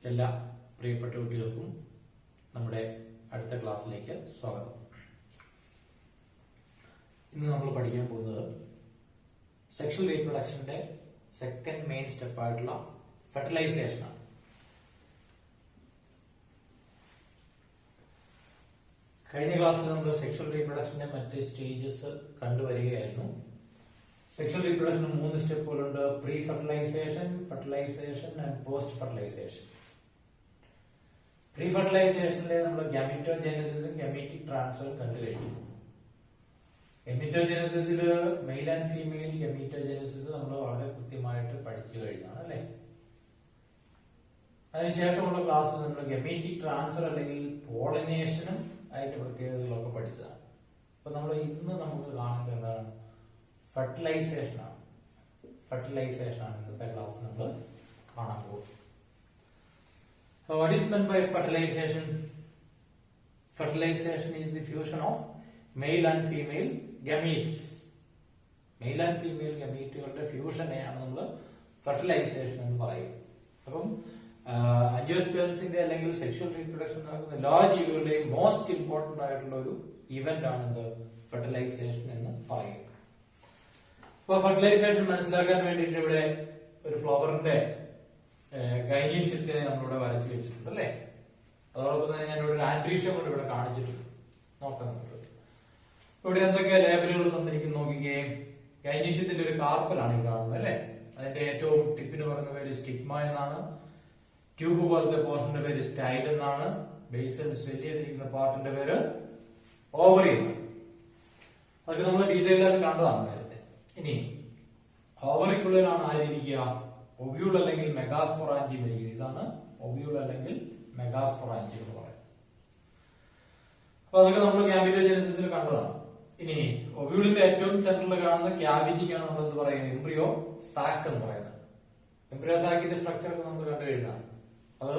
എല്ലാ പ്രിയപ്പെട്ട കുട്ടികൾക്കും നമ്മുടെ അടുത്ത ക്ലാസ്സിലേക്ക് സ്വാഗതം. ഇന്ന് നമ്മൾ പഠിക്കാൻ പോകുന്നത് സെക്ഷൽ റീപ്രൊഡക്ഷന്റെ സെക്കൻഡ് മെയിൻ സ്റ്റെപ്പായിട്ടുള്ള ഫെർട്ടിലൈസേഷൻ ആണ്. കഴിഞ്ഞ ക്ലാസ്സിൽ നമ്മൾ സെക്ഷൽ റീപ്രൊഡക്ഷന്റെ മറ്റ് സ്റ്റേജസ് കണ്ടുവരികയായിരുന്നു. സെക്ഷൽ റീപ്രൊഡക്ഷന് 3 സ്റ്റെപ്പുകളുണ്ട്: pre fertilization, fertilization and post fertilization. Pre ഫെർട്ടിലൈസേഷനിലെ നമ്മൾ ഗാമീറ്റോജെനസിസും ഗാമീറ്റിക് ട്രാൻസ്ഫറും കണ്ടു കഴിഞ്ഞു. ഗാമീറ്റോജെനസിസിൽ മെയിൽ ആൻഡ് ഫീമെയിൽ ഗാമീറ്റോജെനസിസ് നമ്മൾ വളരെ കൃത്യമായിട്ട് പഠിച്ചു കഴിഞ്ഞാണ് അല്ലെ. അതിനുശേഷമുള്ള ക്ലാസ്സിൽ നമ്മൾ ഗാമീറ്റിക് ട്രാൻസ്ഫർ അല്ലെങ്കിൽ പോളിനേഷനും അതിന്റെ പ്രത്യേകതകളൊക്കെ പഠിച്ചതാണ്. അപ്പൊ നമ്മൾ ഇന്ന് നമുക്ക് കാണേണ്ടത് എന്താണ്? ഫെർട്ടിലൈസേഷൻ ആണ്. ഫെർട്ടിലൈസേഷൻ ആണ് ഇന്നത്തെ ക്ലാസ് നമ്മൾ കാണാൻ പോകുന്നത്. So what is meant by fertilization? Fertilization is the fusion of male and female gametes. Male and female gameteകളുടെ ഫ്യൂഷനെയാണ് നമ്മൾ ഫെർട്ടിലൈസേഷൻ എന്ന് പറയുന്നത്. അപ്പം അജിയോസ്പേംസിന്റെ അല്ലെങ്കിൽ സെക്ഷൽ റീപ്രൊഡക്ഷൻ നടക്കുന്ന എല്ലാ ജീവികളുടെയും മോസ്റ്റ് ഇമ്പോർട്ടന്റ് ആയിട്ടുള്ള ഒരു ഇവന്റ് ആണ് എന്ത്? ഫെർട്ടിലൈസേഷൻ എന്ന് പറയുന്നത്. അപ്പൊ ഫെർട്ടിലൈസേഷൻ മനസ്സിലാക്കാൻ വേണ്ടിയിട്ട് ഇവിടെ ഒരു ഫ്ലവറിന്റെ ഗൈനീഷ്യത്തെ നമ്മളിവിടെ വരച്ചു വെച്ചിട്ടുണ്ട് അല്ലെ. അതോടൊപ്പം തന്നെ ഞാനിവിടെ ഒരു ആൻഡ്രീഷ്യം കൊണ്ട് ഇവിടെ കാണിച്ചിട്ടുണ്ട്. നോക്കാം നമുക്ക് ഇവിടെ എന്തൊക്കെ ലേബലുകൾ തന്നിരിക്കുന്നു നോക്കിക്കേ. ഗൈനീഷ്യത്തിന്റെ ഒരു കാർപ്പലാണ് ഈ കാണുന്നത് അല്ലെ. അതിന്റെ ഏറ്റവും ടിപ്പിന് പറയുന്ന പേര് സ്റ്റിഗ്മ എന്നാണ്. ട്യൂബ് പോലത്തെ പോർഷന്റെ പേര് സ്റ്റൈൽ എന്നാണ്. ബേസിൽ സ്വെല് ചെയ്തിരിക്കുന്ന പാർട്ടിന്റെ പേര് ഓവറി എന്നാണ്. അതൊക്കെ നമ്മൾ ഡീറ്റെയിൽ ആയിട്ട് കണ്ടതാണ് നേരത്തെ. ഇനി ഓവറിക്കുള്ളിലാണ് ആയിരിക്കുക? ഒബ്യൂൾ അല്ലെങ്കിൽ മെഗാസ്പൊറാഞ്ചിയം ഇരിക്കുന്നത്. ഇതാണ് ഒബ്യൂൾ അല്ലെങ്കിൽ മെഗാസ്പൊറാഞ്ചിയം എന്ന് പറയുന്നത്. അപ്പൊ അതൊക്കെ നമ്മൾ ഗാമീറ്റോജെനസിസിൽ കണ്ടതാണ്. ഇനി ഒബ്യൂളിന്റെ ഏറ്റവും സെന്ററിൽ കാണുന്ന ക്യാവിറ്റിക്കാണ് നമ്മൾ എന്ത് പറയുന്നത്? എംബ്രിയോ സാക്ക് എന്ന് പറയുന്നത്. എംബ്രിയോ സാക്കിന്റെ സ്ട്രക്ചർ നമ്മൾ കണ്ടു കഴിഞ്ഞാൽ അത്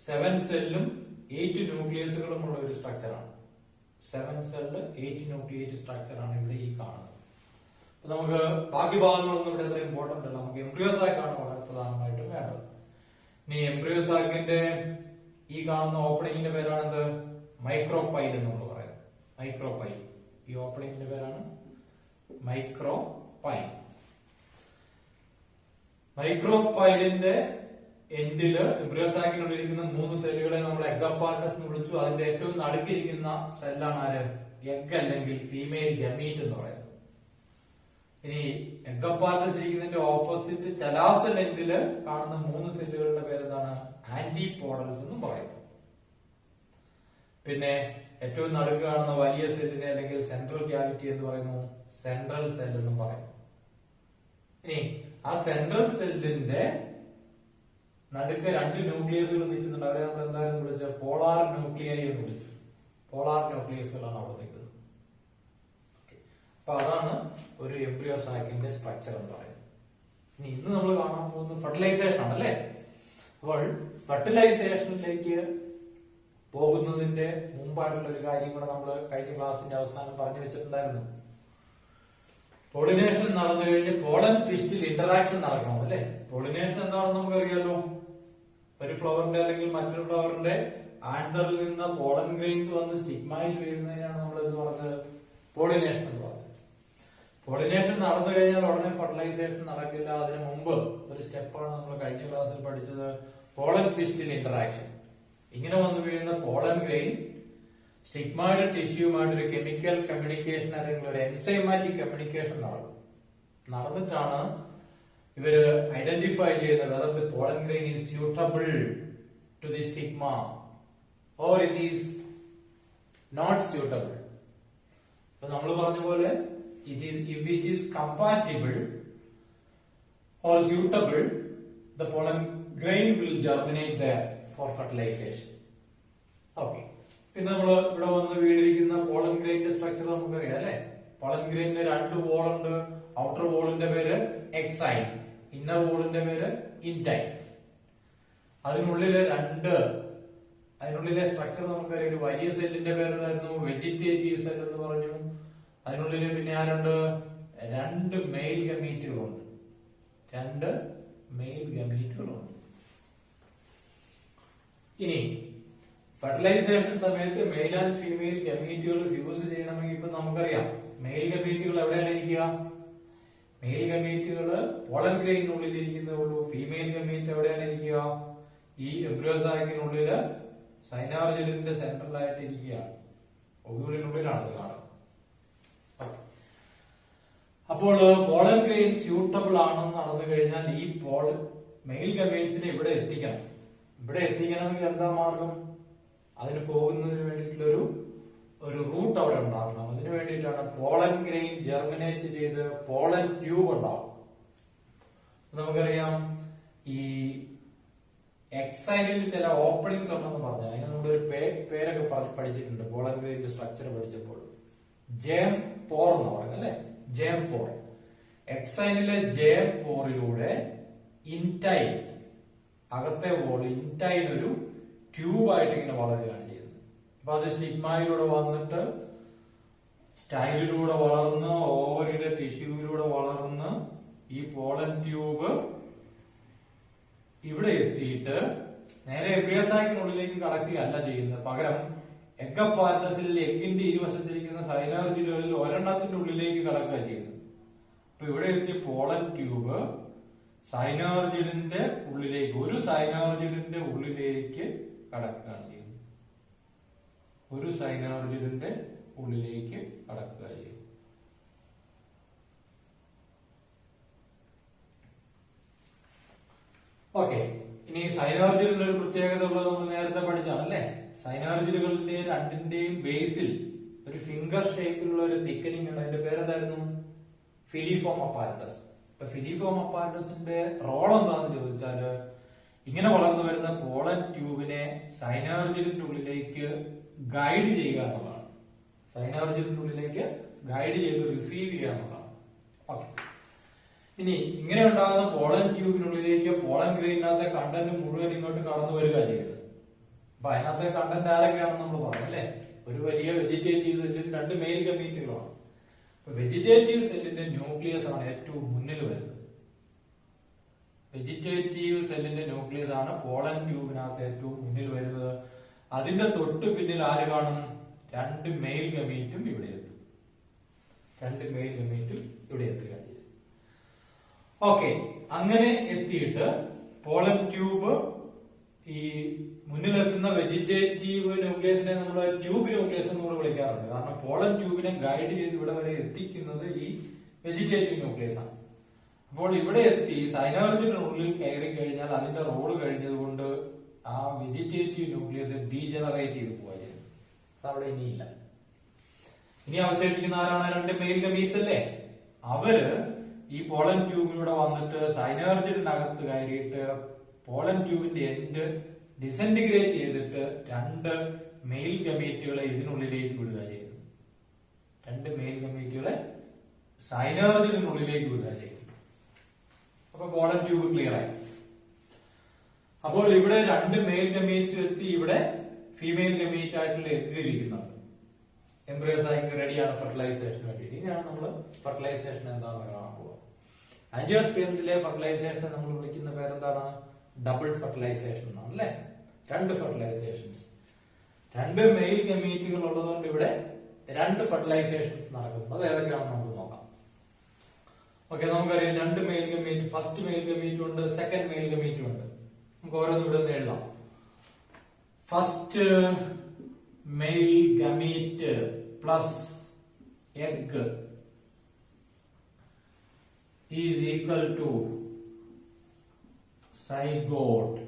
7 സെല്ലും 8 ന്യൂക്ലിയസുകളും ഉള്ള ഒരു സ്ട്രക്ചറാണ്. 7 സെല്ല് 8 ന്യൂക്ലിയേറ്റ് സ്ട്രക്ചറാണ് ഇവിടെ ഈ കാണുന്നത്. നമുക്ക് ബാക്കി ഭാഗങ്ങളൊന്നും ഇവിടെ അത്ര ഇമ്പോർട്ടന്റ് അല്ല. നമുക്ക് എംബ്രിയോസാക്ക് ആണ് വളരെ പ്രധാനമായിട്ടും വേണ്ടത്. ഇനി എംബ്രിയോസാക്കിന്റെ ഈ കാണുന്ന ഓപ്പണിംഗിന്റെ പേരാണ് എന്ത്? മൈക്രോപൈൽ എന്ന് പറയുന്നത്. മൈക്രോപൈൽ. ഈ ഓപ്പണിംഗിന്റെ പേരാണ് മൈക്രോപൈൽ. മൈക്രോപൈലിന്റെ എൻഡില് എംബ്രിയോസാക്കിനുള്ളിരിക്കുന്ന 3 സെല്ലുകളെ നമ്മൾ എഗ് അപ്പാർട്ടസ് എന്ന് വിളിച്ചു. അതിന്റെ ഏറ്റവും നടുക്കിരിക്കുന്ന സെല്ലാണ് ആര്? എഗ് അല്ലെങ്കിൽ ഫീമെയിൽ ഗമീറ്റ് എന്ന് പറയുന്നത്. ഇനി എഗ് അപ്പാർട്ടസ് ഇരിക്കുന്നതിന്റെ ഓപ്പോസിറ്റ് ചലാസൽ എൻഡില് കാണുന്ന 3 സെല്ലുകളുടെ പേരെന്താണ്? ആന്റിപോഡൽസ് എന്നും പറയുന്നു. പിന്നെ ഏറ്റവും നടുക്ക് കാണുന്ന വലിയ സെല്ലിനെ അല്ലെങ്കിൽ സെൻട്രൽ ക്യാവിറ്റി എന്ന് പറയുന്നു സെൻട്രൽ സെൽ എന്നും പറയുന്നു. ഇനി ആ സെൻട്രൽ സെല്ലിന്റെ നടുക്ക് 2 ന്യൂക്ലിയസുകൾ നിൽക്കുന്നുണ്ട്. അവരെ നമ്മൾ എന്തായാലും വിളിച്ച പോളാർ ന്യൂക്ലിയൈ എന്ന് വിളിച്ചു. പോളാർ ന്യൂക്ലിയസുകളാണ് അവിടെ നിൽക്കുന്നത്. അപ്പൊ അതാണ് ഒരു എംബ്രിയോസാക്കിന്റെ സ്ട്രക്ചർ എന്ന് പറയുന്നത്. ഇനി ഇന്ന് നമ്മൾ കാണാൻ പോകുന്നത് ഫെർട്ടിലൈസേഷൻ ആണ് അല്ലെ. അപ്പോൾ ഫെർട്ടിലൈസേഷനിലേക്ക് പോകുന്നതിന്റെ മുമ്പായിട്ടുള്ള ഒരു കാര്യം കൂടെ നമ്മൾ കഴിഞ്ഞ ക്ലാസിന്റെ അവസാനം പറഞ്ഞു വെച്ചിട്ടുണ്ടായിരുന്നു. പോളിനേഷൻ നടന്നു കഴിഞ്ഞ് പോളൻ ട്വിസ്റ്റിൽ ഇന്ററാക്ഷൻ നടക്കണം അല്ലെ. പോളിനേഷൻ എന്താണെന്ന് നമുക്ക് അറിയാലോ. ഒരു ഫ്ലവറിന്റെ അല്ലെങ്കിൽ മറ്റൊരു ഫ്ലവറിന്റെ ആന്തറിൽ നിന്ന് പോളൻ ഗ്രെയിൻസ് വന്ന് സ്റ്റിഗ്മയിൽ വീഴുന്നതിനാണ് നമ്മൾ എന്ന് പറഞ്ഞത് പോളിനേഷൻ എന്ന് പറയുന്നത്. പോളിനേഷൻ നടന്നു കഴിഞ്ഞാൽ ഉടനെ ഫെർട്ടിലൈസേഷൻ നടക്കില്ല. അതിനു മുമ്പ് ഒരു സ്റ്റെപ്പാണ് നമ്മൾ കഴിഞ്ഞ ക്ലാസ്സിൽ പഠിച്ചത്, പോളൻ ട്വിസ്റ്റിൽ ഇന്ററാക്ഷൻ. ഇങ്ങനെ വന്നു വീഴുന്ന പോളൻ ഗ്രെയിൻ സ്റ്റിഗ്മയുടെ ടിഷ്യൂമായിട്ട് ഒരു കെമിക്കൽ കമ്മ്യൂണിക്കേഷൻ അല്ലെങ്കിൽ ഒരു എൻസൈമാറ്റിക് കമ്മ്യൂണിക്കേഷൻ നടന്നിട്ടാണ് ഇവര് ഐഡന്റിഫൈ ചെയ്യുന്നത് whether the pollen grain is suitable to the stigma or it is not suitable. അപ്പൊ നമ്മൾ പറഞ്ഞ പോലെ if it is compatible or suitable, the pollen grain will germinate there for fertilization. Okay. പിന്നെ നമ്മൾ ഇവിടെ വന്ന് വീടിരിക്കുന്ന പോളൻ ഗ്രെയിന്റെ സ്ട്രക്ചർ നമുക്കറിയാം അല്ലെ. പോളൻ ഗ്രെയിനിന് 2 വോൾ ഉണ്ട്. ഔട്ടർ വോളിന്റെ പേര് എക്സൈൻ, ഇന്നർ വോളിന്റെ പേര് ഇൻടൈൻ. അതിനുള്ളിലെ സ്ട്രക്ചർ നമുക്കറിയാം. ഒരു വലിയ സെല്ലിന്റെ പേരെന്തായിരുന്നു? വെജിറ്റേറ്റീവ് സെൽ എന്ന് പറഞ്ഞു. അതിനുള്ളിൽ പിന്നെ ആരുണ്ട്? 2 മെയിൽ ഗമീറ്റുകളുണ്ട്. 2 മെയിൽ ഗമീറ്റുകളുണ്ട്. ഇനി ഫെർട്ടിലൈസേഷൻ സമയത്ത് മെയിൽ ആൻഡ് ഫീമെയിൽ ഗമീറ്റുകൾ ഫ്യൂസ് ചെയ്യണമെങ്കിൽ ഇപ്പൊ നമുക്കറിയാം മെയിൽ ഗമീറ്റുകൾ എവിടെയാണ് ഇരിക്കുക? മെയിൽ ഗമീറ്റുകൾ പോളൻ ഗ്രെയിനുള്ളിൽ ഇരിക്കുന്നേ ഉള്ളൂ. ഫീമെയിൽ ഗമീറ്റ് എവിടെയാണ് ഇരിക്കുക? ഈ എംബ്രിയോസാക്കിനുള്ളില് സൈനാർജലിന്റെ സെൻട്രലായിട്ട് ഇരിക്കുകയാണ്. ഒവ്യൂളിനുള്ളിലാണ് ഇത് കാണുന്നത്. അപ്പോൾ പോളൻ ഗ്രെയിൻ സ്യൂട്ടബിൾ ആണെന്ന് നടന്നു കഴിഞ്ഞാൽ ഈ മെയിൽ ഗമീറ്റ്സിനെ ഇവിടെ എത്തിക്കണം. ഇവിടെ എത്തിക്കണമെങ്കിൽ എന്താ മാർഗം? അതിന് പോകുന്നതിന് വേണ്ടിയിട്ടുള്ള ഒരു റൂട്ട് അവിടെ ഉണ്ടാക്കണം. അതിനു വേണ്ടിയിട്ടാണ് പോളൻ ഗ്രെയിൻ ജെർമിനേറ്റ് ചെയ്ത് പോളൻ ട്യൂബ് ഉണ്ടാവും. നമുക്കറിയാം ഈ എക്സൈനിൽ ചില ഓപ്പണിങ്സ് ഉണ്ടെന്ന് പറഞ്ഞു. അതിന് നമ്മളൊരു പേരൊക്കെ പഠിച്ചിട്ടുണ്ട് പോളൻ ഗ്രെയിന്റെ സ്ട്രക്ചർ പഠിച്ചപ്പോൾ. ജേം പോർ എന്ന് പറയുന്നത് അല്ലെ, ജേം പോർ. എക്സൈനിലെ ജേം പോറിലൂടെ ഇൻടൈൻ, അകത്തെ വോൾ ഇൻടൈൻ ഒരു ട്യൂബായിട്ട് ഇങ്ങനെ വളരുകയാണ് ചെയ്യുന്നത്. അപ്പൊ അത് സ്റ്റിഗ്മയിലൂടെ വന്നിട്ട് സ്റ്റൈലിലൂടെ വളർന്ന് ഓവറിയുടെ ടിഷ്യൂവിലൂടെ വളർന്ന് ഈ പോളൻ ട്യൂബ് ഇവിടെ എത്തിയിട്ട് നേരെ എംബ്രിയോസാക്കിനുള്ളിലേക്ക് കടക്കുകയല്ല ചെയ്യുന്നത്. പകരം എഗ് അപ്പാരറ്റസിൽ എഗിന്റെ ഇരുവശത്തിരിക്കുന്ന സൈനാർജിലുകളിൽ ഒരെണ്ണത്തിന്റെ ഉള്ളിലേക്ക് കടക്കുക ചെയ്യുന്നത്. അപ്പൊ ഇവിടെ എത്തിയ പോളൻ ട്യൂബ് സൈനാർജിലിന്റെ ഉള്ളിലേക്ക്, ഒരു സൈനാർജിലിന്റെ ഉള്ളിലേക്ക് കടക്കുകയാണ് ചെയ്യുന്നത്. ഒരു സൈനാർജിലിന്റെ ഉള്ളിലേക്ക് കടക്കുക ചെയ്യും. ഓക്കെ, ഇനി സൈനാർജിലിന്റെ ഒരു പ്രത്യേകത ഉള്ളത് നമ്മൾ നേരത്തെ പഠിച്ചാണ് അല്ലെ. സൈനാർജിലുകളുടെ രണ്ടിന്റെയും ബേസിൽ ഒരു ഫിംഗർ ഷേപ്പിലുള്ള ഒരു തിക്കനിങ് ഉണ്ട്. അതിന്റെ പേരെന്തായിരുന്നു? Filiform apparatus. ഇപ്പൊ ഫിലിഫോം അപ്പാരറ്റസിന്റെ റോൾ എന്താണെന്ന് ചോദിച്ചാല് ഇങ്ങനെ വളർന്നു വരുന്ന പോളൻ ട്യൂബിനെ സൈനാർജിലിന്റെ ഉള്ളിലേക്ക് ഗൈഡ് ചെയ്യുക എന്നുള്ളതാണ്. സൈനാർജിലിന്റെ ഉള്ളിലേക്ക് ഗൈഡ് ചെയ്ത് റിസീവ് ചെയ്യുക എന്നുള്ളതാണ്. ഓക്കെ, ഇനി ഇങ്ങനെ ഉണ്ടാകുന്ന പോളൻ ട്യൂബിനുള്ളിലേക്ക് പോളൻ ഗ്രെയിനകത്തെ കണ്ടന്റ് മുഴുവൻ ഇങ്ങോട്ട് കടന്നു വരിക ചെയ്യുന്നത്. അപ്പൊ അതിനകത്തെ കണ്ടന്റ് ആരൊക്കെയാണെന്ന് നമ്മൾ പറഞ്ഞു അല്ലെ. ഒരു വലിയ വെജിറ്റേറ്റീവ് സെല്ലിൽ രണ്ട് മെയിൽ ഗമീറ്റുകളാണ്. വെജിറ്റേറ്റീവ് സെല്ലിന്റെ ന്യൂക്ലിയസ് ആണ് ഏറ്റവും മുന്നിൽ വരുന്നത്. വെജിറ്റേറ്റീവ് സെല്ലിന്റെ ന്യൂക്ലിയസ് ആണ് പോളൻ ട്യൂബിനകത്ത് ഏറ്റവും മുന്നിൽ വരുന്നത്. അതിന്റെ തൊട്ട് പിന്നിൽ ആര് കാണും? രണ്ട് മെയിൽ ഗമീറ്റും ഇവിടെ എത്തും. രണ്ട് മെയിൽ ഗമീറ്റും ഇവിടെ എത്തുകയാണ്. ഓക്കെ, അങ്ങനെ എത്തിയിട്ട് പോളൻ ട്യൂബ് ഈ മുന്നിലെത്തുന്ന വെജിറ്റേറ്റീവ് ന്യൂക്ലിയസിനെ നമ്മൾ ട്യൂബ് ന്യൂക്ലിയസ് എന്ന് കൂടെ വിളിക്കാറുണ്ട്. കാരണം പോളൻ ട്യൂബിനെ ഗൈഡ് ചെയ്ത് ഇവിടെ വരെ എത്തിക്കുന്നത് ഈ വെജിറ്റേറ്റീവ് ന്യൂക്ലിയസ് ആണ്. അപ്പോൾ ഇവിടെ എത്തി സൈനാർജിനുള്ളിൽ കയറി കഴിഞ്ഞാൽ അതിന്റെ റോള് കഴിഞ്ഞതുകൊണ്ട് ആ വെജിറ്റേറ്റീവ് ന്യൂക്ലിയസ് ഡീജനറേറ്റ് ചെയ്ത് പോവുക ചെയ്യുന്നത്. അതവിടെ ഇനിയില്ല. ഇനി അവശേഷിക്കുന്ന ആരാണ്? രണ്ട് മെയിൽ ഗമീറ്റ്സ് അല്ലേ. അവര് ഈ പോളൻ ട്യൂബിലൂടെ വന്നിട്ട് സൈനാർജിനകത്ത് കയറിയിട്ട് പോളൻ ട്യൂബിന്റെ എൻഡ് ഡിസെന്റിഗ്രേറ്റ് ചെയ്തിട്ട് രണ്ട് മെയിൽ ഗമീറ്റുകളെ ഇതിനുള്ളിലേക്ക് വിടുക ചെയ്യുന്നു. രണ്ട് മെയിൽ ഗമീറ്റുകളെ സൈനാർജിനുള്ളിലേക്ക് വിടുക ചെയ്യുന്നു. അപ്പൊ പോളൻ ട്യൂബ് ക്ലിയർ ആയി. അപ്പോൾ ഇവിടെ രണ്ട് മെയിൽ ഗമീറ്റ്സ് എത്തി, ഇവിടെ ഫീമെയിൽ ഗമീറ്റ് ആയിട്ടുള്ള എഗ് ഇരിക്കുന്നുണ്ട്. എംബ്രിയോസൈക്ക് റെഡിയാണ് ഫെർട്ടിലൈസേഷന് വേണ്ടിയിട്ട്. ഇനിയാണ് നമ്മൾ ഫെർട്ടിലൈസേഷൻ എന്താണെന്ന് കാണാൻ പോകുക. ആൻജിയോസ്പേമിലെ ഫെർട്ടിലൈസേഷൻ നമ്മൾ വിളിക്കുന്ന പേരെന്താണ്? ഡബിൾ ഫെർട്ടിലൈസേഷൻ എന്നാണ് അല്ലെ. രണ്ട് ഫെർട്ടിലൈസേഷൻസ്, രണ്ട് മെയിൽ ഗമീറ്റുകൾ ഉള്ളതുകൊണ്ട് ഇവിടെ രണ്ട് ഫെർട്ടിലൈസേഷൻസ് നടക്കുന്നു. അത് ഏതൊക്കെയാണെന്ന് നമുക്ക് നോക്കാം. ഓക്കെ, നമുക്കറിയാം രണ്ട് മെയിൽ ഗമീറ്റ്, ഫസ്റ്റ് മെയിൽ ഗമീറ്റും ഉണ്ട്, സെക്കൻഡ് മെയിൽ ഗമീറ്റും ഉണ്ട്. നമുക്ക് ഓരോന്നും ഇവിടെ നിന്ന് എഴുതാം. First mail gamete plus egg is equal to zygote.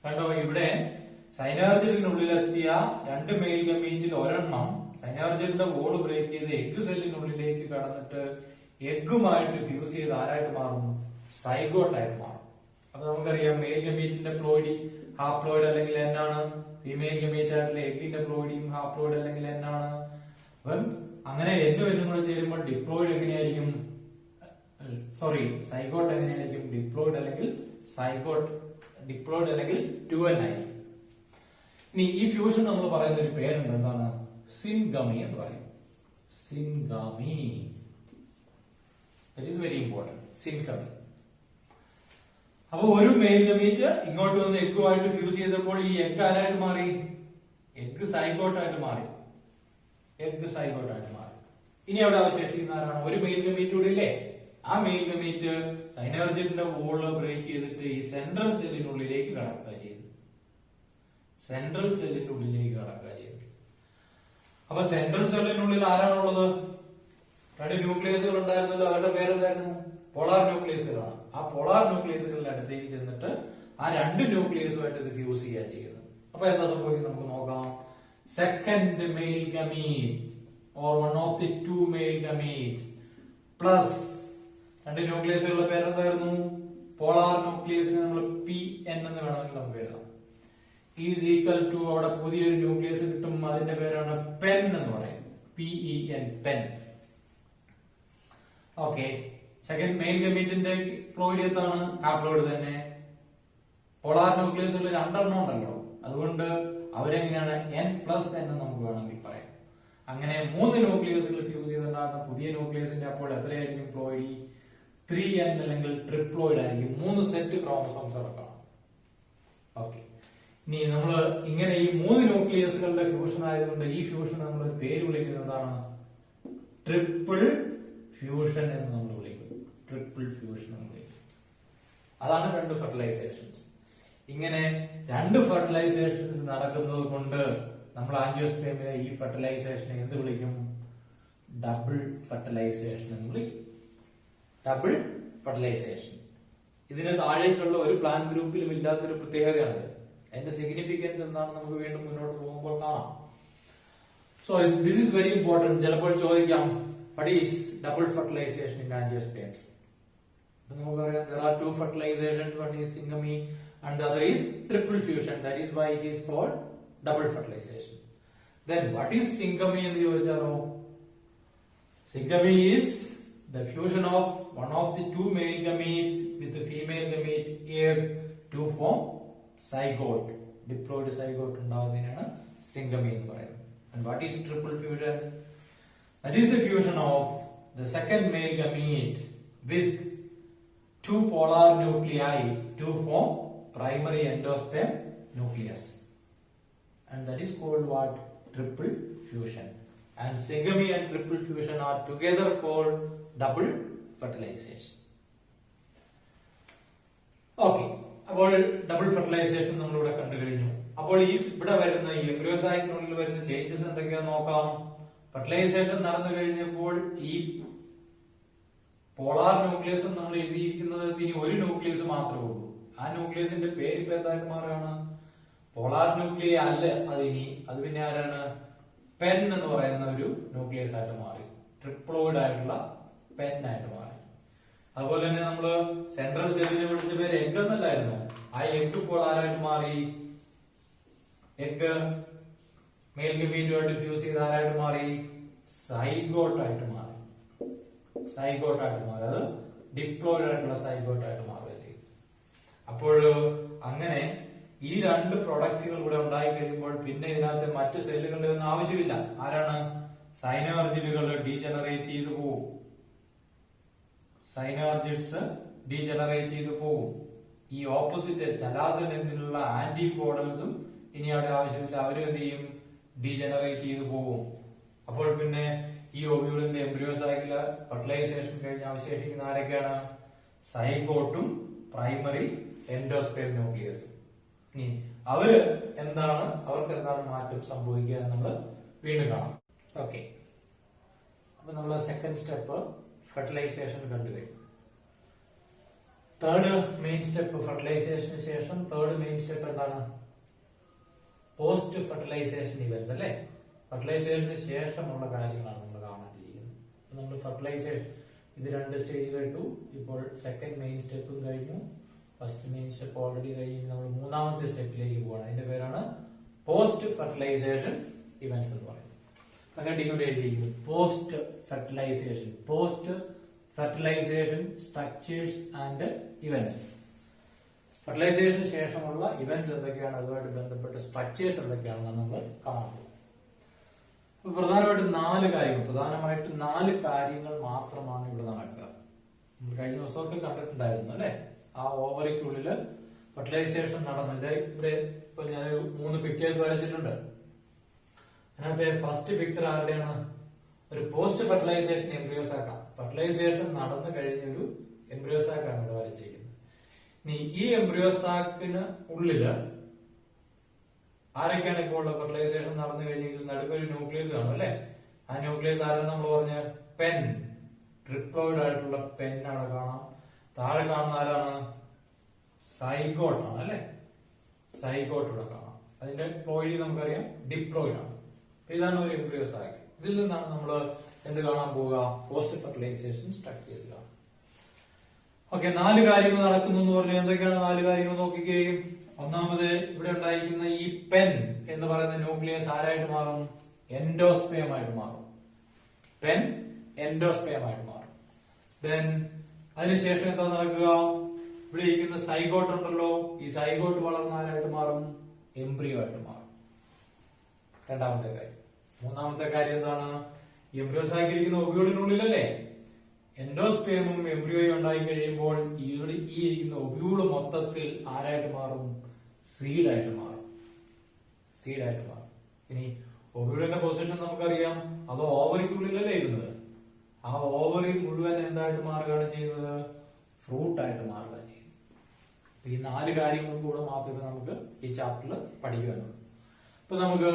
കണ്ടോ, ഇവിടെ സൈനാർജിനുള്ളിലെത്തിയ രണ്ട് മെയിൽ ഗമീറ്റിൽ ഒരെണ്ണം സൈനാർജിന്റെ വോള് ബ്രേക്ക് ചെയ്ത് എഗ് സെല്ലിനുള്ളിലേക്ക് കടന്നിട്ട് എഗ്ഗുമായിട്ട് ഫ്യൂസ് ചെയ്ത് ആരായിട്ട് മാറും? സൈഗോട്ടായിട്ട് മാറും. അപ്പൊ നമുക്കറിയാം മെയിൽ ഗമീറ്റിന്റെ പ്ലോയിഡി ഹാപ്ലോയിഡ് അല്ലെങ്കിൽ എന്നാണ്. ഫീമെയിൽ ഗമീറ്റ് ആയിട്ടുള്ള എഗിന്റെ പ്ലോയിഡിയും ഹാപ്ലോയിഡ് അല്ലെങ്കിൽ എന്നാണ്. അപ്പം അങ്ങനെ എന്നും എന്നും കൂടെ ചേരുമ്പോൾ ഡിപ്ലോയിഡ് എങ്ങനെയായിരിക്കും? സോറി, സൈഗോട്ട് എങ്ങനെയായിരിക്കും? ഡിപ്ലോയിഡ് അല്ലെങ്കിൽ സൈഗോട്ട്, ഡിപ്ലോയിഡ് അല്ലെങ്കിൽ 2n ആയിരിക്കും. ഇനി ഈ ഫ്യൂഷൻ നമ്മൾ പറയുന്ന ഒരു പേരുണ്ട്, എന്താണ്? സിൻഗമി എന്ന് പറയും. Syngamy, that is very important. Syngamy. അപ്പൊ ഒരു മെയിൽ ഗമീറ്റ് ഇങ്ങോട്ട് വന്ന് എഗ്ഗുമായിട്ട് ഫ്യൂസ് ചെയ്തപ്പോൾ ഈ എഗ് ആരായിട്ട് മാറി? എഗ് സൈഗോട്ടായിട്ട് മാറി. എഗ് സൈഗോട്ടായിട്ട് മാറി. ഇനി അവിടെ അവശേഷിക്കുന്ന ആരാണ്? ഒരു മെയിൽ ഗമീറ്റ് കൂടെ ഇല്ലേ? ആ മെയിൽ ഗമീറ്റ് സൈനർജിന്റെ വോള് ബ്രേക്ക് ചെയ്തിട്ട് ഈ സെൻട്രൽ സെല്ലിനുള്ളിലേക്ക് കടക്കുക ചെയ്തു. സെൻട്രൽ സെല്ലിന്റെ ഉള്ളിലേക്ക് കടക്കുക ചെയ്തു. അപ്പൊ സെൻട്രൽ സെല്ലിനുള്ളിൽ ആരാണുള്ളത്? രണ്ട് ന്യൂക്ലിയസുകൾ ഉണ്ടായിരുന്നല്ലോ, അവരുടെ പേരെന്തായിരുന്നു? പോളാർ ന്യൂക്ലിയസുകളാണ്. ആ പോളാർ ന്യൂക്ലിയസുകളുടെ അടുത്തേക്ക് ചെന്നിട്ട് ആ രണ്ട് ന്യൂക്ലിയസുമായിട്ട് ഇത് ഫ്യൂസ് ചെയ്യുക ചെയ്യുന്നത്. അപ്പൊ എന്താ സംഭവിക്കും നമുക്ക് നോക്കാം. Second male gamete or one of the two male gametes plus രണ്ട് ന്യൂക്ലിയസുകളുടെ പേരെന്തായിരുന്നു? പോളാർ ന്യൂക്ലിയസിന് നമ്മൾ PN എന്ന് വേണമെങ്കിൽ നമുക്ക് എഴുതാം. ഈസ് ഈക്വൽ ടു അവിടെ പുതിയൊരു ന്യൂക്ലിയസ് കിട്ടും, അതിന്റെ പേരാണ് പെൻ എന്ന് പറയും. PEN PEN. Okay, second male ഗമീറ്റിന്റെ പ്ലോയിഡ് എന്താണ്? ഹാപ്ലോയിഡ് തന്നെ. പോളാർ ന്യൂക്ലിയസുകൾ രണ്ടെണ്ണം ഉണ്ടല്ലോ, അതുകൊണ്ട് അവരെങ്ങനെയാണ് N+N എന്ന് നമുക്ക് വേണമെങ്കിൽ പറയാം. അങ്ങനെ മൂന്ന് ന്യൂക്ലിയസുകൾ ഫ്യൂസ് ചെയ്തിട്ടുണ്ടാകുന്ന പുതിയ ന്യൂക്ലിയസിന്റെ അപ്പോൾ എത്രയായിരിക്കും പ്ലോയിഡ്? 3N അല്ലെങ്കിൽ ട്രിപ്ലോയിഡ് ആയിരിക്കും. 3 സെറ്റ് ക്രോമസോംസ് അടക്കണം. ഓക്കെ, ഇനി നമ്മൾ ഇങ്ങനെ ഈ മൂന്ന് ന്യൂക്ലിയസുകളുടെ ഫ്യൂഷൻ ആയതുകൊണ്ട് ഈ ഫ്യൂഷൻ നമ്മൾ ഒരു പേര് വിളിക്കുന്നതാണ് ട്രിപ്പിൾ ഫ്യൂഷൻ എന്ന് നമ്മൾ വിളിക്കും. ട്രിപ്പിൾ ഫ്യൂഷൻ എന്ന് വിളിക്കും. അതാണ് രണ്ട് ഫെർട്ടിലൈസേഷൻസ്. ഇങ്ങനെ രണ്ട് ഫെർട്ടിലൈസേഷൻസ് നടക്കുന്നത് കൊണ്ട് നമ്മൾ ആൻജിയോസ്പേമിലെ ഈ ഫെർട്ടിലൈസേഷനെ എന്ത് വിളിക്കും? ഡബിൾ ഫെർട്ടിലൈസേഷൻ എന്ന് വിളിക്കും. Double fertilisation. ഇതിന് താഴേക്കുള്ള ഒരു പ്ലാന്റ് ഗ്രൂപ്പിലും ഇല്ലാത്തൊരു പ്രത്യേകതയാണിത്. അതിന്റെ സിഗ്നിഫിക്കൻസ് എന്താണെന്ന് നമുക്ക് വീണ്ടും മുന്നോട്ട് പോകുമ്പോൾ കാണാം. So this is very important. ചിലപ്പോൾ ചോദിക്കാം, what is double fertilization in angiosperms? നമുക്കറിയാം, there are two fertilizations, one is syngamy and the other is triple fusion. That is why it is called double fertilization. Then what is syngamy എന്ന് ചോദിച്ചാലോ, syngamy is the fusion of one of the two male gametes with the female gamete egg to form zygote. Diploid zygote ഉണ്ടാകുന്നതിനാണ് syngamy എന്ന് പറയുന്നത്. And what is triple fusion? That is the fusion of the second male gamete with two polar nuclei to form primary endosperm nucleus. And that is called what? Triple fusion. And syngamy and triple fusion are together called double fertilization. Okay. അപ്പോൾ double fertilisation നമ്മളിവിടെ കണ്ടു കഴിഞ്ഞു. അപ്പോൾ ഈ ഇവിടെ വരുന്ന ഈ എംബ്രിയോസൈറ്റിനുള്ളിൽ വരുന്ന ചേഞ്ചസ് എന്തൊക്കെയാന്ന് നോക്കാം. ഫെർട്ടിലൈസേഷൻ നടന്നു കഴിഞ്ഞപ്പോൾ ഈ പോളാർ ന്യൂക്ലിയസ് നമ്മൾ എഴുതിയിരിക്കുന്നത് ഇനി ഒരു ന്യൂക്ലിയസ് മാത്രമേ ഉള്ളൂ. ആ ന്യൂക്ലിയസിന്റെ പേര് ഇപ്പൊ എന്തായിട്ട് മാറുകയാണ്? പോളാർ ന്യൂക്ലിയ അല്ല അതിനി, അത് പിന്നെ ആരാണ്? പെൻ എന്ന് പറയുന്ന ഒരു ന്യൂക്ലിയസ് ആയിട്ട് മാറി. ട്രിപ്ലോയിഡ് ആയിട്ടുള്ള പെൻ ആയിട്ട് മാറി. അതുപോലെ തന്നെ നമ്മള് സെൻട്രൽ സെല്ലിനെ വിളിച്ച പേര് എഗ് എന്നല്ലായിരുന്നു. ആ എഗ് ഇപ്പോൾ ആരായിട്ട് മാറി? എഗ് മെയിൽ ഗമീറ്റുമായിട്ട് ഫ്യൂസ് ചെയ്ത് ആരായിട്ട് മാറി? സൈഗോട്ടായിട്ട് മാറി. സൈഗോട്ടായിട്ട് മാറി. അത് ഡിപ്ലോയിഡ് ആയിട്ടുള്ള സൈഗോട്ടായിട്ട് മാറുക ചെയ്യും. അപ്പോൾ അങ്ങനെ ഈ രണ്ട് പ്രൊഡക്റ്റുകൾ ഇവിടെ ഉണ്ടായി കഴിയുമ്പോൾ പിന്നെ ഇതിനകത്ത് മറ്റു സെല്ലുകളുടെ ഒന്നും ആവശ്യമില്ല. ആരാണ്? സൈനർജിഡുകൾ ഡീജനറേറ്റ് ചെയ്തു പോകും. സൈനർജിഡ്സ് ഡീജനറേറ്റ് ചെയ്തു പോകും. ഈ ഓപ്പോസിറ്റ് ചലാസൻ എന്നിലുള്ള ആന്റിപോഡൽസും ഇനി അവിടെ ആവശ്യമില്ല. അവരും എന്ത് ചെയ്യും? ഡീജനറേറ്റ് ചെയ്തു പോകും. അപ്പോൾ പിന്നെ ഈ ഓവ്യൂളിന്റെ എംബ്രിയോസൈക്കില് ഫെർട്ടിലൈസേഷൻ കഴിഞ്ഞ് അവശേഷിക്കുന്ന ആരൊക്കെയാണ്? സൈഗോട്ടും പ്രൈമറി എൻഡോസ്പേം ന്യൂക്ലിയസും. ഇനി അവര് എന്താണ്, അവർക്ക് എന്താണ് മാറ്റം സംഭവിക്കുക എന്ന് നമ്മൾ വീണ്ടും കാണാം. ഓക്കെ, അപ്പൊ നമ്മൾ സെക്കൻഡ് സ്റ്റെപ്പ് ഫെർട്ടിലൈസേഷൻ കണ്ടുകഴിഞ്ഞു. തേർഡ് മെയിൻ സ്റ്റെപ്പ് ഫെർട്ടിലൈസേഷന് ശേഷം തേർഡ് മെയിൻ സ്റ്റെപ്പ് എന്താണ്? പോസ്റ്റ് ഫെർട്ടിലൈസേഷൻ ഇവന്റ്സ് അല്ലെ. ഫെർട്ടിലൈസേഷന് ശേഷമുള്ള കാര്യങ്ങളാണ് നമ്മൾ കാണാണ്ടിരിക്കുന്നത്. നമ്മൾ ഫെർട്ടിലൈസേഷൻ ഇത് രണ്ട് സ്റ്റേജ് കഴിഞ്ഞു. ഇപ്പോൾ സെക്കൻഡ് മെയിൻ സ്റ്റെപ്പും കഴിഞ്ഞു. ഫസ്റ്റ് മെയിൻ സ്റ്റെപ്പ് ഓൾറെഡി കഴിഞ്ഞ് നമ്മൾ മൂന്നാമത്തെ സ്റ്റെപ്പിലേക്ക് പോകണം. അതിന്റെ പേരാണ് പോസ്റ്റ് ഫെർട്ടിലൈസേഷൻ ഇവന്റ്സ് എന്ന് പറയുന്നത്. അങ്ങനെ ഇങ്ങോട്ട് എഴുതിയിരിക്കുന്നു post fertilization. Post fertilization structures and events. ഫെർട്ടിലൈസേഷന് ശേഷമുള്ള ഇവന്റ്സ് എന്തൊക്കെയാണ്, അതുമായിട്ട് ബന്ധപ്പെട്ട സ്ട്രക്ചേഴ്സ് എന്തൊക്കെയാണെന്ന് നമ്മൾ കാണാൻ പോകും. പ്രധാനമായിട്ട് നാല് കാര്യങ്ങൾ മാത്രമാണ് ഇവിടെ നടക്കുക. നമ്മൾ കഴിഞ്ഞ ദിവസമൊക്കെ കണ്ടിട്ടുണ്ടായിരുന്നു അല്ലെ. ആ ഓവറിക്കുള്ളില് ഫെർട്ടിലൈസേഷൻ നടന്നത്. ഇവിടെ ഇപ്പൊ ഞാനൊരു 3 പിക്ചേഴ്സ് വരച്ചിട്ടുണ്ട്. അതിനകത്ത് ഫസ്റ്റ് പിക്ചർ ആരുടെയാണ്? ഒരു പോസ്റ്റ് ഫെർട്ടിലൈസേഷൻ എംബ്രിയോസാക്കാണ്. ഫെർട്ടിലൈസേഷൻ നടന്നു കഴിഞ്ഞ ഒരു എംബ്രിയോസാക്കാണ് ഇവിടെ വരച്ചിരിക്കുന്നത്. ഇനി ഈ എംബ്രിയോസാക്കിന് ഉള്ളില് ആരൊക്കെയാണ് ഇപ്പോൾ ഉള്ളത്? ഫെർട്ടിലൈസേഷൻ നടന്നു കഴിഞ്ഞെങ്കിൽ നടുക്കൊരു ന്യൂക്ലിയസ് കാണും അല്ലെ? ആ ന്യൂക്ലിയസ് ആരെന്ന് നമ്മൾ പറഞ്ഞ പെൻ, ട്രിപ്ലോയിഡ് ആയിട്ടുള്ള പെൻ അവിടെ കാണാം. താഴെ കാണുന്ന ആരാണ്? സൈഗോട്ട് ആണ് അല്ലെ? സൈഗോട്ട് ഇവിടെ കാണാം. അതിന്റെ പ്ലോയിഡ് നമുക്കറിയാം ഡിപ്ലോയിഡ് ആണ്. ഇതാണ് ഒരു എംബ്രിയോസാക്ക്. ഇതിൽ നിന്നാണ് നമ്മൾ എന്ത് കാണാൻ പോവുക? പോസ്റ്റ് ഫെർട്ടിലൈസേഷൻ സ്ട്രക്ചേഴ്സ് കാണാം. ഓക്കെ, 4 കാര്യങ്ങൾ നടക്കുന്നു എന്ന് പറഞ്ഞാൽ എന്തൊക്കെയാണ് 4 കാര്യങ്ങൾ നോക്കുകയും. ഒന്നാമത് ഇവിടെ ഉണ്ടായിരിക്കുന്ന ഈ പെൻ എന്ന് പറയുന്ന ന്യൂക്ലിയസ് ആരായിട്ട് മാറും? എൻഡോസ്പേം ആയിട്ട് മാറും. പെൻ എൻഡോസ്പേം ആയിട്ട് മാറും. ദെൻ അതിനുശേഷം എന്താ നടക്കുക? ഇവിടെ ഇരിക്കുന്ന സൈഗോട്ട് ഉണ്ടല്ലോ, ഈ സൈഗോട്ട് വളർന്ന ആരായിട്ട് മാറും? എംബ്രിയോ ആയിട്ട് മാറും. രണ്ടാമത്തെ കാര്യം. മൂന്നാമത്തെ കാര്യം എന്താണ്? എംബ്രിയോസാക്കിയിരിക്കുന്ന ഒബ്യൂളിനുള്ളിലല്ലേ എൻഡോസ്പേമും എംബ്രിയോയും ഉണ്ടായി കഴിയുമ്പോൾ ഇവിടെ ഈ ഇരിക്കുന്ന ഒബ്യൂള് മൊത്തത്തിൽ ആരായിട്ട് മാറും? സീഡായിട്ട് മാറും. സീഡായിട്ട് മാറും. ഇനി ഒബ്യൂളിന്റെ പൊസിഷൻ നമുക്കറിയാം, അത് ഓവറിക്കുള്ളിലല്ലേ ഇരുന്നത്. ആ ഓവറി മുഴുവൻ എന്തായിട്ട് മാറുകയാണ് ചെയ്യുന്നത്? ഫ്രൂട്ടായിട്ട് മാറുക ചെയ്യുന്നത്. ഈ 4 കാര്യങ്ങൾ കൂടെ മാത്രമേ നമുക്ക് ഈ ചാപ്റ്ററിൽ പഠിക്കാനുള്ളൂ. അപ്പൊ നമുക്ക്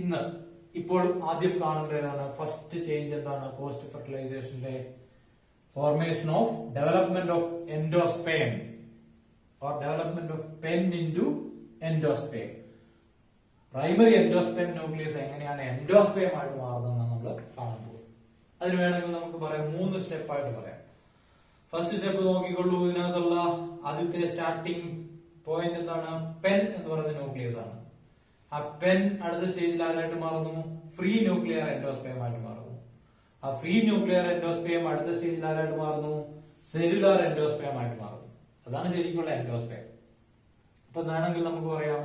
ഇന്ന് ഇപ്പോൾ ആദ്യം കാണേണ്ടതാണ് ഫസ്റ്റ് ചേഞ്ച് എന്താണ്? പോസ്റ്റ് ഫെർട്ടിലൈസേഷനിലെ formation of development of endosperm or development of pen into endosperm. Primary endosperm nucleus എങ്ങനെയാണ് എൻഡോസ്പേം ആയിട്ട് മാറുന്നതെന്ന് നമ്മൾ കാണാൻ പോകും. അതിന് വേണമെങ്കിൽ നമുക്ക് പറയാം 3 സ്റ്റെപ്പ് ആയിട്ട് പറയാം. ഫസ്റ്റ് സ്റ്റെപ്പ് നോക്കിക്കൊള്ളൂ. ഇതിനകത്തുള്ള ആദ്യത്തെ സ്റ്റാർട്ടിംഗ് പോയിന്റ് എന്താണ്? പെൻ എന്ന് പറയുന്ന ന്യൂക്ലിയസ് ആണ്. ആ പെൻ അടുത്ത സ്റ്റേജിൽ ആരായിട്ട് മാറുന്നു? ഫ്രീ ന്യൂക്ലിയർ എൻഡോസ്പേം ആയിട്ട് മാറുന്നു. ആ ഫ്രീ ന്യൂക്ലിയർ എൻഡോസ്പേം അടുത്ത സ്റ്റേജിൽ ആരായിട്ട് മാറുന്നു? സെല്ലുലാർ എൻഡോസ്പേം ആയിട്ട് മാറുന്നു. അതാണ് ശരിക്കുള്ള എൻഡോസ്പേം. അപ്പൊ വേണമെങ്കിൽ നമുക്ക് പറയാം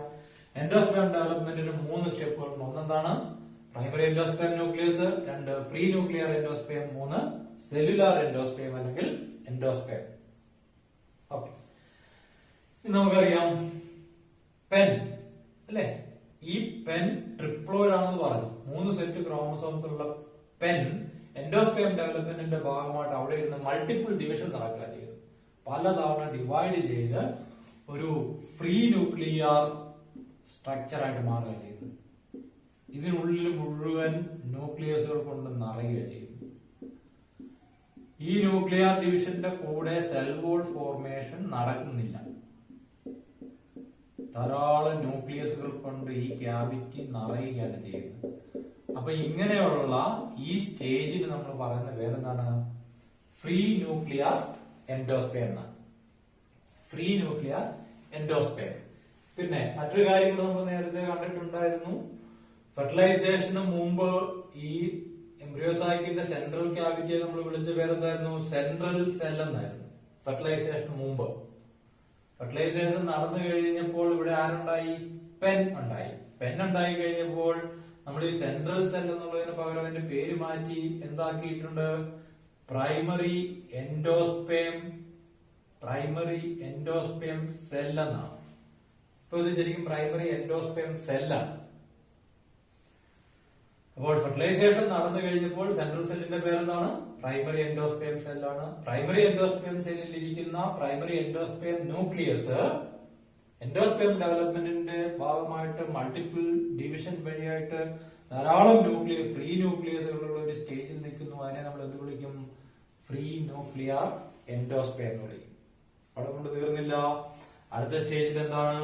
എൻഡോസ്പേം ഡെവലപ്മെന്റിന് 3 സ്റ്റെപ്പുകൾ. ഒന്നെന്താണ്? Primary endosperm nucleus, 2 free nuclear endosperm, 3 cellular endosperm അല്ലെങ്കിൽ എൻഡോസ്പേം. ഓക്കെ, നമുക്കറിയാം പെൻ അല്ലെ? ഈ പെൻ ട്രിപ്ലോയിഡ് ആണെന്ന് പറഞ്ഞു. 3 സെറ്റ് ക്രോമസോംസ് ഉള്ള പെൻ എൻഡോസ്പേം ഡെവലപ്മെന്റിന്റെ ഭാഗമായിട്ട് അവിടെ ഇരുന്ന് മൾട്ടിപ്പിൾ ഡിവിഷൻ നടക്കുക ചെയ്തു. പലതവണ ഡിവൈഡ് ചെയ്ത് ഒരു ഫ്രീ ന്യൂക്ലിയർ സ്ട്രക്ചർ ആയിട്ട് മാറുക ചെയ്തു. ഇതിനുള്ളിൽ മുഴുവൻ ന്യൂക്ലിയസുകൾ കൊണ്ട് നിറയുക ചെയ്തു. ഈ ന്യൂക്ലിയർ ഡിവിഷന്റെ കൂടെ സെൽ വോൾ ഫോർമേഷൻ നടക്കുന്നില്ല. ധാരാളം ന്യൂക്ലിയസുകൾ കൊണ്ട് ഈ ക്യാവിറ്റി നിറയുകയാണ് ചെയ്യുന്നത്. അപ്പൊ ഇങ്ങനെയുള്ള ഈ സ്റ്റേജിന് നമ്മൾ പറയുന്ന പേരെന്താണ്? ഫ്രീ ന്യൂക്ലിയർ എൻഡോസ്പേം എന്നാണ്. Free nuclear endosperm. പിന്നെ മറ്റൊരു കാര്യം കൂടെ നമ്മൾ നേരത്തെ കണ്ടിട്ടുണ്ടായിരുന്നു. ഫെർട്ടിലൈസേഷന് മുമ്പ് ഈ എംബ്രിയോസാക്കിന്റെ സെൻട്രൽ ക്യാവിറ്റിയെ നമ്മൾ വിളിച്ച പേരെന്തായിരുന്നു? സെൻട്രൽ സെൽ എന്നായിരുന്നു. ഫെർട്ടിലൈസേഷന് മുമ്പ്. ഫെർട്ടിലൈസേഷൻ നടന്നു കഴിഞ്ഞപ്പോൾ ഇവിടെ ആരുണ്ടായി? പെൻ ഉണ്ടായി. പെൻ ഉണ്ടായി കഴിഞ്ഞപ്പോൾ നമ്മൾ ഈ സെൻട്രൽ സെൽ എന്നുള്ളതിന് പകരം അതിന്റെ പേര് മാറ്റി എന്താക്കിയിട്ടുണ്ട്? പ്രൈമറി എൻഡോസ്പേം സെൽ എന്നാണ്. ഇപ്പൊ ഇത് ശരിക്കും പ്രൈമറി എൻഡോസ്പേം സെല്ലാണ്. അപ്പോൾ ഫെർട്ടിലൈസേഷൻ നടന്നു കഴിഞ്ഞപ്പോൾ സെൻട്രൽ സെല്ലിന്റെ പേരെന്താണ്? പ്രൈമറി എൻഡോസ്പേം സെല്ലാണ്. പ്രൈമറി എൻഡോസ്പേം സെല്ലിൽ ഇരിക്കുന്ന പ്രൈമറി എൻഡോസ്പേം ന്യൂക്ലിയസ് എൻഡോസ്പേം ഡെവലപ്മെന്റിന്റെ ഭാഗമായിട്ട് മൾട്ടിപ്പിൾ ഡിവിഷൻ വഴിയായിട്ട് ധാരാളം ഫ്രീ ന്യൂക്ലിയസുകളുള്ള ഒരു സ്റ്റേജിൽ നിൽക്കുന്നു. അതിനെ നമ്മൾ എന്ത് വിളിക്കും? ഫ്രീ ന്യൂക്ലിയർ എൻഡോസ്പേം എന്ന് വിളിക്കും. അവിടെ കൊണ്ട് തീർന്നില്ല. അടുത്ത സ്റ്റേജിൽ എന്താണ്?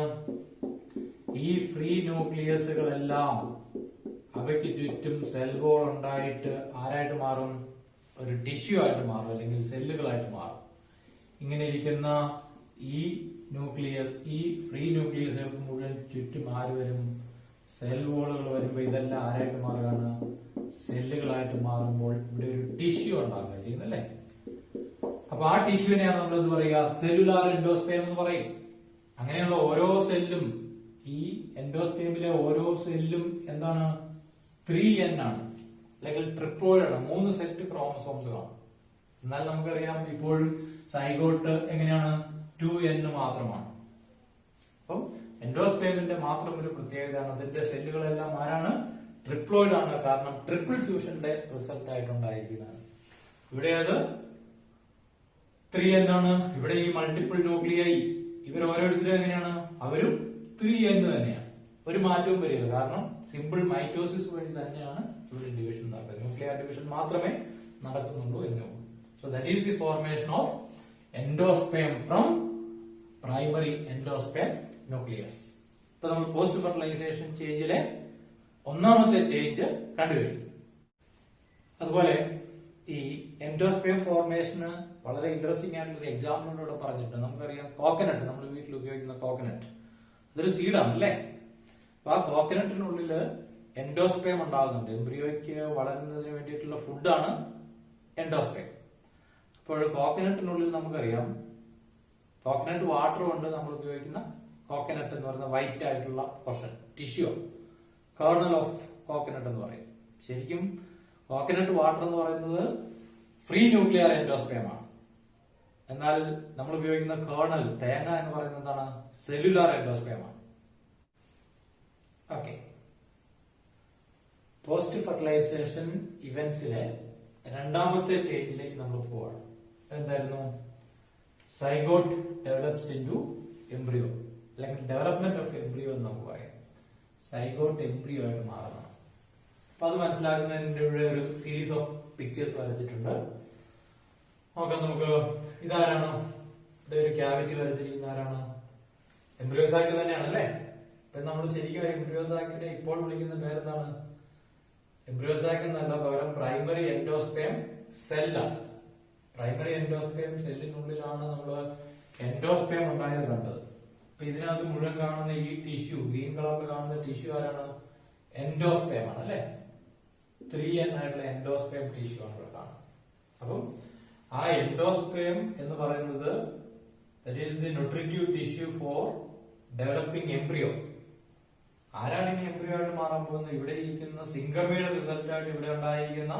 ഈ ഫ്രീ ന്യൂക്ലിയസുകളെല്ലാം അവയ്ക്ക് ചുറ്റും സെൽ വോൾ ഉണ്ടായിട്ട് ആരായിട്ട് മാറും? ഒരു ടിഷ്യൂ ആയിട്ട് മാറും, അല്ലെങ്കിൽ സെല്ലുകളായിട്ട് മാറും. ഇങ്ങനെ ഇരിക്കുന്ന ഈ ഫ്രീ ന്യൂക്ലിയസുകൾക്ക് മുഴുവൻ ചുറ്റും ആര് വരും? സെൽ വോളുകൾ വരുമ്പോൾ ഇതെല്ലാം ആരായിട്ട് മാറുകയാണ്? സെല്ലുകളായിട്ട് മാറുമ്പോൾ ഇവിടെ ഒരു ടിഷ്യൂ ഉണ്ടാകുക ചെയ്യുന്നല്ലേ. അപ്പൊ ആ ടിഷ്യൂവിനെയാണ് നമ്മൾ എന്ത് പറയുക? സെല്ലുലാർ എൻഡോസ്പേം എന്ന് പറയും. അങ്ങനെയുള്ള ഓരോ സെല്ലും, ഈ എൻഡോസ്പേമിലെ ഓരോ സെല്ലും എന്താണ്? 3N ആണ്, അല്ലെങ്കിൽ ട്രിപ്ലോയിഡ് ആണ്. 3 സെറ്റ് ക്രോമസോംസ് കാണും. എന്നാൽ നമുക്കറിയാം ഇപ്പോഴും സൈഗോട്ട് എങ്ങനെയാണ്? 2n മാത്രമാണ്. അപ്പം എൻഡോസ്പേമിന്റെ മാത്രം ഒരു പ്രത്യേകതയാണ്, അതിന്റെ സെല്ലുകളെല്ലാം ആരാണ്? ട്രിപ്ലോയിഡ് ആണ്. കാരണം ട്രിപ്പിൾ ഫ്യൂഷന്റെ റിസൾട്ട് ആയിട്ടുണ്ടായിരിക്കുന്നതാണ്. ഇവിടെ അത് 3n ആണ്. ഇവിടെ ഈ മൾട്ടിപ്പിൾ ന്യൂക്ലിയായി ഇവർ ഓരോരുത്തരും എങ്ങനെയാണ്? അവരും 3n തന്നെയാണ്. ഒരു മാറ്റവും വരില്ല. കാരണം സിമ്പിൾ മൈറ്റോസിസ് വഴി തന്നെയാണ് ഇവിടെ ഡിവിഷൻ നടക്കുന്നത്. ന്യൂക്ലിയർ ഡിവിഷൻ മാത്രമേ നടക്കുന്നുള്ളൂ എന്നുള്ളൂ. So that is the formation of endosperm from primary endosperm nucleus. ഇപ്പൊ നമ്മൾ പോസ്റ്റ് ഫെർട്ടിലൈസേഷൻ ചേഞ്ചിലെ ഒന്നാമത്തെ ചേഞ്ച് കണ്ടുകഴിഞ്ഞു. അതുപോലെ ഈ എൻഡോസ്പേം ഫോർമേഷന് വളരെ ഇൻട്രസ്റ്റിംഗ് ആയിട്ടുള്ള ഒരു എക്സാമ്പിളിലൂടെ പറഞ്ഞിട്ടുണ്ട്. നമുക്കറിയാം കോക്കനട്ട്, നമ്മൾ വീട്ടിൽ ഉപയോഗിക്കുന്ന കോക്കനട്ട്, അതൊരു സീഡാണ് അല്ലേ? അപ്പൊ ആ കോക്കനട്ടിനുള്ളിൽ എൻഡോസ്പേം ഉണ്ടാകുന്നുണ്ട്. എംബ്രിയോയ്ക്ക് വളരുന്നതിന് വേണ്ടിയിട്ടുള്ള ഫുഡാണ് എൻഡോസ്പേം. അപ്പോൾ കോക്കനട്ടിനുള്ളിൽ നമുക്കറിയാം കോക്കനട്ട് വാട്ടർ കൊണ്ട് നമ്മൾ ഉപയോഗിക്കുന്ന കോക്കനട്ട് എന്ന് പറയുന്ന വൈറ്റ് ആയിട്ടുള്ള portion, tissue, kernel of coconut എന്ന് പറയും. ശരിക്കും കോക്കനട്ട് വാട്ടർ എന്ന് പറയുന്നത് ഫ്രീ ന്യൂക്ലിയർ എൻഡോസ്പേം ആണ്. എന്നാൽ നമ്മൾ ഉപയോഗിക്കുന്ന കേർണൽ, തേങ്ങ എന്ന് പറയുന്നത് എന്താണ്? സെല്ലുലാർ എൻഡോസ്പേം ആണ്. ഓക്കെ, പോസ്റ്റ് ഫെർട്ടിലൈസേഷൻ ഇവന്റ്സിലെ രണ്ടാമത്തെ ചേഞ്ചിലേക്ക് നമ്മൾ പോവാണ്. എന്തായിരുന്നു? സൈഗോട്ട് ഡെവലപ്സ് ഇൻടു എംബ്രിയോ, അല്ലെങ്കിൽ ഡെവലപ്മെന്റ് ഓഫ് എംബ്രിയോ എന്ന് നമുക്ക് പറയാം. സൈഗോട്ട് എംബ്രിയോ ആയിട്ട് മാറുന്നതാണ്. അപ്പൊ അത് മനസ്സിലാക്കുന്നതിന്റെ ഇവിടെ ഒരു സീരീസ് ഓഫ് പിക്ചേഴ്സ് വരച്ചിട്ടുണ്ട്. നോക്കാം നമുക്ക്. ഇതാരാണ്? ഇവിടെ ഒരു ക്യാവിറ്റി വരച്ചിരിക്കുന്ന ആരാണ്? എംബ്രിയോ സാക്ക് തന്നെയാണ് അല്ലേ? അപ്പൊ നമ്മൾ ശരിക്കും എംബ്രിയോ സാക്കിനെ ഇപ്പോൾ വിളിക്കുന്ന പേരെന്താണ്? എംബ്രിയോ സാക്ക് എന്നല്ല, പകരം പ്രൈമറി എൻഡോസ്പേം സെല്ലാണ്. പ്രൈമറി എൻഡോസ്പേം സെല്ലിനുള്ളിലാണ് നമ്മൾ എൻഡോസ്പേം ഉണ്ടായത് കണ്ടത്. അപ്പൊ ഇതിനകത്ത് മുഴുവൻ കാണുന്ന ഈ ടിഷ്യൂ, ഗ്രീൻ കളറിൽ കാണുന്ന ടിഷ്യൂ ആരാണ്? എൻഡോസ്പേം ആണ് അല്ലെ? 3n ആയിട്ടുള്ള എൻഡോസ്പേം ടിഷ്യൂ ആണ് ഇവിടെ കാണുന്നത്. അപ്പം ആ എൻഡോസ്പേം എന്ന് പറയുന്നത് that is the nutritive tissue four developing embryo. ആരാണ് ഇനി എംബ്രിയോ ആയിട്ട് മാറാൻ പോകുന്നത്? ഇവിടെ ഇരിക്കുന്ന സിംഗമിയുടെ റിസൾട്ട് ആയിട്ട് ഇവിടെ ഉണ്ടായിരിക്കുന്ന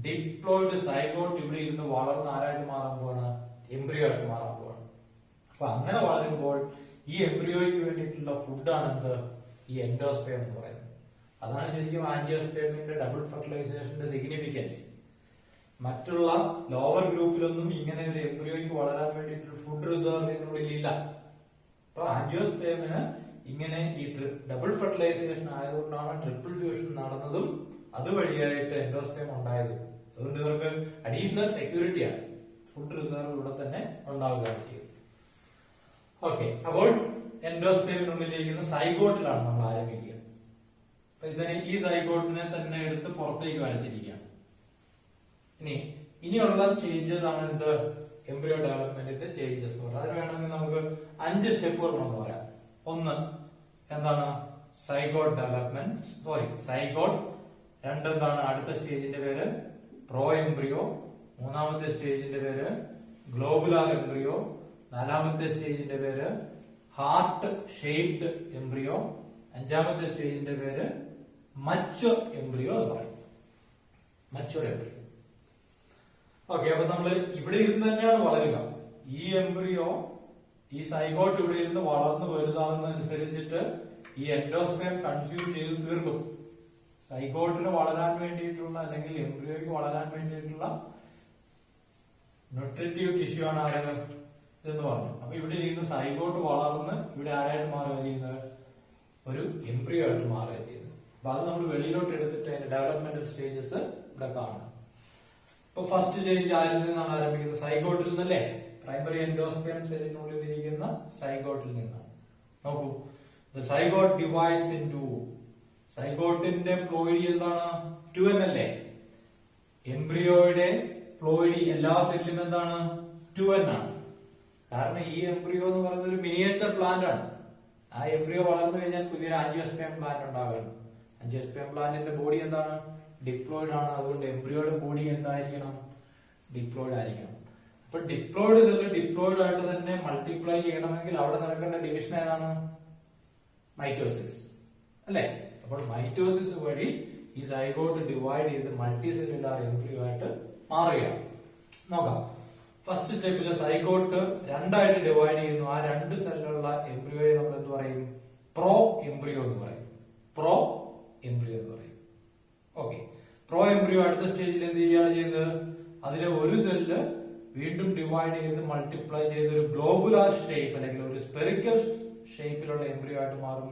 ഡിപ്ലോയിഡ് സൈഗോട്ട് ഇവിടെ ഇരുന്ന് വളർന്ന് ആരായിട്ട് മാറാൻ പോവാണ്? എംബ്രിയോ ആയിട്ട് മാറാൻ പോവാണ്. അപ്പൊ അങ്ങനെ വളരുമ്പോൾ ഈ എംബ്രിയോയ്ക്ക് വേണ്ടിയിട്ടുള്ള ഫുഡാണ് എന്ത്? ഈ എൻഡോസ്പേം എന്ന് പറയുന്നത്. അതാണ് ശരിക്കും ആൻജിയോസ്പേമിന്റെ ഡബിൾ ഫെർട്ടിലൈസേഷന്റെ സിഗ്നിഫിക്കൻസ്. മറ്റുള്ള ലോവർ ഗ്രൂപ്പിലൊന്നും ഇങ്ങനെ ഒരു എംബ്രിയോയ്ക്ക് വളരാൻ വേണ്ടിയിട്ടുള്ള ഫുഡ് റിസർവ് ഇതിനുള്ളിൽ ഇല്ല. അപ്പൊ ആൻജിയോസ്പേമിന് ഇങ്ങനെ ഈ ഡബിൾ ഫെർട്ടിലൈസേഷൻ ആയതുകൊണ്ടാണ് ട്രിപ്പിൾ ഫ്യൂഷൻ നടന്നതും അതുവഴിയായിട്ട് എൻഡോസ്പേം ഉണ്ടായതും. അതുകൊണ്ട് ഇവർക്ക് അഡീഷണൽ സെക്യൂരിറ്റിയാണ്, ഫുഡ് റിസർവ് ഇവിടെ തന്നെ ഉണ്ടാവുകയാണ് ചെയ്യുന്നത്. ഓക്കെ, അപ്പോൾ എൻഡോസ്പേമിനുള്ളിലിരിക്കുന്ന സൈഗോട്ടിലാണ് നമ്മൾ ആരംഭിക്കുക. അപ്പൊ ഇതിനെ ഈ സൈഗോട്ടിനെ തന്നെ എടുത്ത് പുറത്തേക്ക് വരച്ചിരിക്കുകയാണ്. ഇനിയുള്ള സ്റ്റേജസ് ആണ് എന്ത്? എംബ്രിയോ ഡെവലപ്മെന്റിന്റെ ചേഞ്ചസ് എന്ന് പറയുന്നത്. അതിന് വേണമെങ്കിൽ നമുക്ക് 5 സ്റ്റെപ്പുകൾ നമുക്ക് പറയാം. ഒന്ന് എന്താണ്? Zygote development, zygote. രണ്ടെന്താണ്? അടുത്ത സ്റ്റേജിന്റെ പേര് പ്രോ എംബ്രിയോ. മൂന്നാമത്തെ സ്റ്റേജിന്റെ പേര് ഗ്ലോബുലാർ എംബ്രിയോ. നാലാമത്തെ സ്റ്റേജിന്റെ പേര് ഹാർട്ട് ഷേപ്ഡ് എംബ്രിയോ. അഞ്ചാമത്തെ സ്റ്റേജിന്റെ പേര് മച്വർ എംബ്രിയോ എന്ന് പറയും. Mature embryo. ഓക്കെ, അപ്പൊ നമ്മൾ ഇവിടെ ഇരുന്ന് തന്നെയാണ് വളരുക. ഈ എംബ്രിയോ, ഈ സൈഗോട്ട് ഇവിടെ ഇരുന്ന് വളർന്നു വലുതാകുന്നതനുസരിച്ചിട്ട് ഈ എൻഡോസ്പേം കൺസ്യൂം ചെയ്ത് തീർക്കും. സൈഗോട്ടിന് വളരാൻ വേണ്ടിയിട്ടുള്ള, അല്ലെങ്കിൽ എംബ്രിയോയ്ക്ക് വളരാൻ വേണ്ടിയിട്ടുള്ള ന്യൂട്രിറ്റീവ് ടിഷ്യൂ ആണ് ആരെന്ന് ഇതെന്ന് പറഞ്ഞു. അപ്പൊ ഇവിടെ ഇരിക്കുന്ന സൈഗോട്ട് വളർന്ന് ഇവിടെ ആരായിട്ട് മാറുക ചെയ്യുന്നത്? ഒരു എംബ്രിയോ ആയിട്ട് മാറുക ചെയ്യുന്നത്. അപ്പൊ അത് നമ്മൾ വെളിയിലോട്ട് എടുത്തിട്ട് അതിന്റെ ഡെവലപ്മെന്റൽ സ്റ്റേജസ് ഇവിടെ കാണണം. ഇപ്പൊ ഫസ്റ്റ് സ്റ്റേജ് ആരിൽ നിന്നാണ് ആരംഭിക്കുന്നത്? സൈഗോട്ടിൽ നിന്നല്ലേ? പ്രൈമറി എൻഡോസ്പേം സെല്ലിനുള്ളിൽ ഇരിക്കുന്ന സൈഗോട്ടിൽ നിന്നാണ്. നോക്കൂ, സൈഗോട്ട് ഡിവൈഡ്സ് ഇൻടു, സൈഗോട്ടിന്റെ പ്ലോയിഡി എന്താണ്? 2n അല്ലേ? എംബ്രിയോയുടെ പ്ലോയിഡി എല്ലാ സെല്ലിലും എന്താണ്? 2n ആണ്. കാരണം ഈ എംബ്രിയോ എന്ന് പറയുന്നത് ഒരു മിനിയേച്ചർ പ്ലാന്റ് ആണ്. ആ എംബ്രിയോ വളർന്നു കഴിഞ്ഞാൽ പുതിയൊരു ആൻജിയോസ്പേം പ്ലാന്റ് ഉണ്ടാകുന്നു. ആൻജിയോസ്പേം പ്ലാന്റിന്റെ ബോഡി എന്താണ്? ഡിപ്ലോയിഡ് ആണ്. അതുകൊണ്ട് എംബ്രിയോയുടെ ബോഡി എന്തായിരിക്കണം? ഡിപ്ലോയിഡ് ആയിരിക്കണം. അപ്പൊ ഡിപ്ലോയിഡ് സെല്ല് ഡിപ്ലോയിഡ് ആയിട്ട് തന്നെ മൾട്ടിപ്ലൈ ചെയ്യണമെങ്കിൽ അവിടെ നടക്കേണ്ട ഡിവിഷൻ ഏതാണ്? മൈറ്റോസിസ് അല്ലെ? അപ്പോൾ മൈറ്റോസിസ് വഴി ഈ സൈഗോട്ട് ഡിവൈഡ് ചെയ്ത് മൾട്ടി സെല്ലുലാർ എംബ്രിയോ ആയിട്ട് മാറുകയാണ്. നോക്കാം, ഫസ്റ്റ് സ്റ്റെപ്പിൽ സൈഗോട്ട് രണ്ടായിട്ട് ഡിവൈഡ് ചെയ്യുന്നു. ആ രണ്ട് സെല്ലുള്ള എംബ്രിയോയെ നമ്മൾ എന്ത് പറയും? പ്രോ എംബ്രിയോ എന്ന് പറയും. പ്രോ എംബ്രിയോ എന്ന് പറയും. ഓക്കെ, പ്രോ എംബ്രിയോ അടുത്ത സ്റ്റേജിൽ എന്ത് ചെയ്യുകയാണ് ചെയ്യുന്നത്? അതിലെ ഒരു സെല്ല് വീണ്ടും ഡിവൈഡ് ചെയ്ത് മൾട്ടിപ്ലൈ ചെയ്ത് ഒരു ഗ്ലോബുലാർ ഷേപ്പ് അല്ലെങ്കിൽ ഒരു സ്പെറിക്കൽ ഷേപ്പിലുള്ള എംബ്രിയോ ആയിട്ട് മാറും.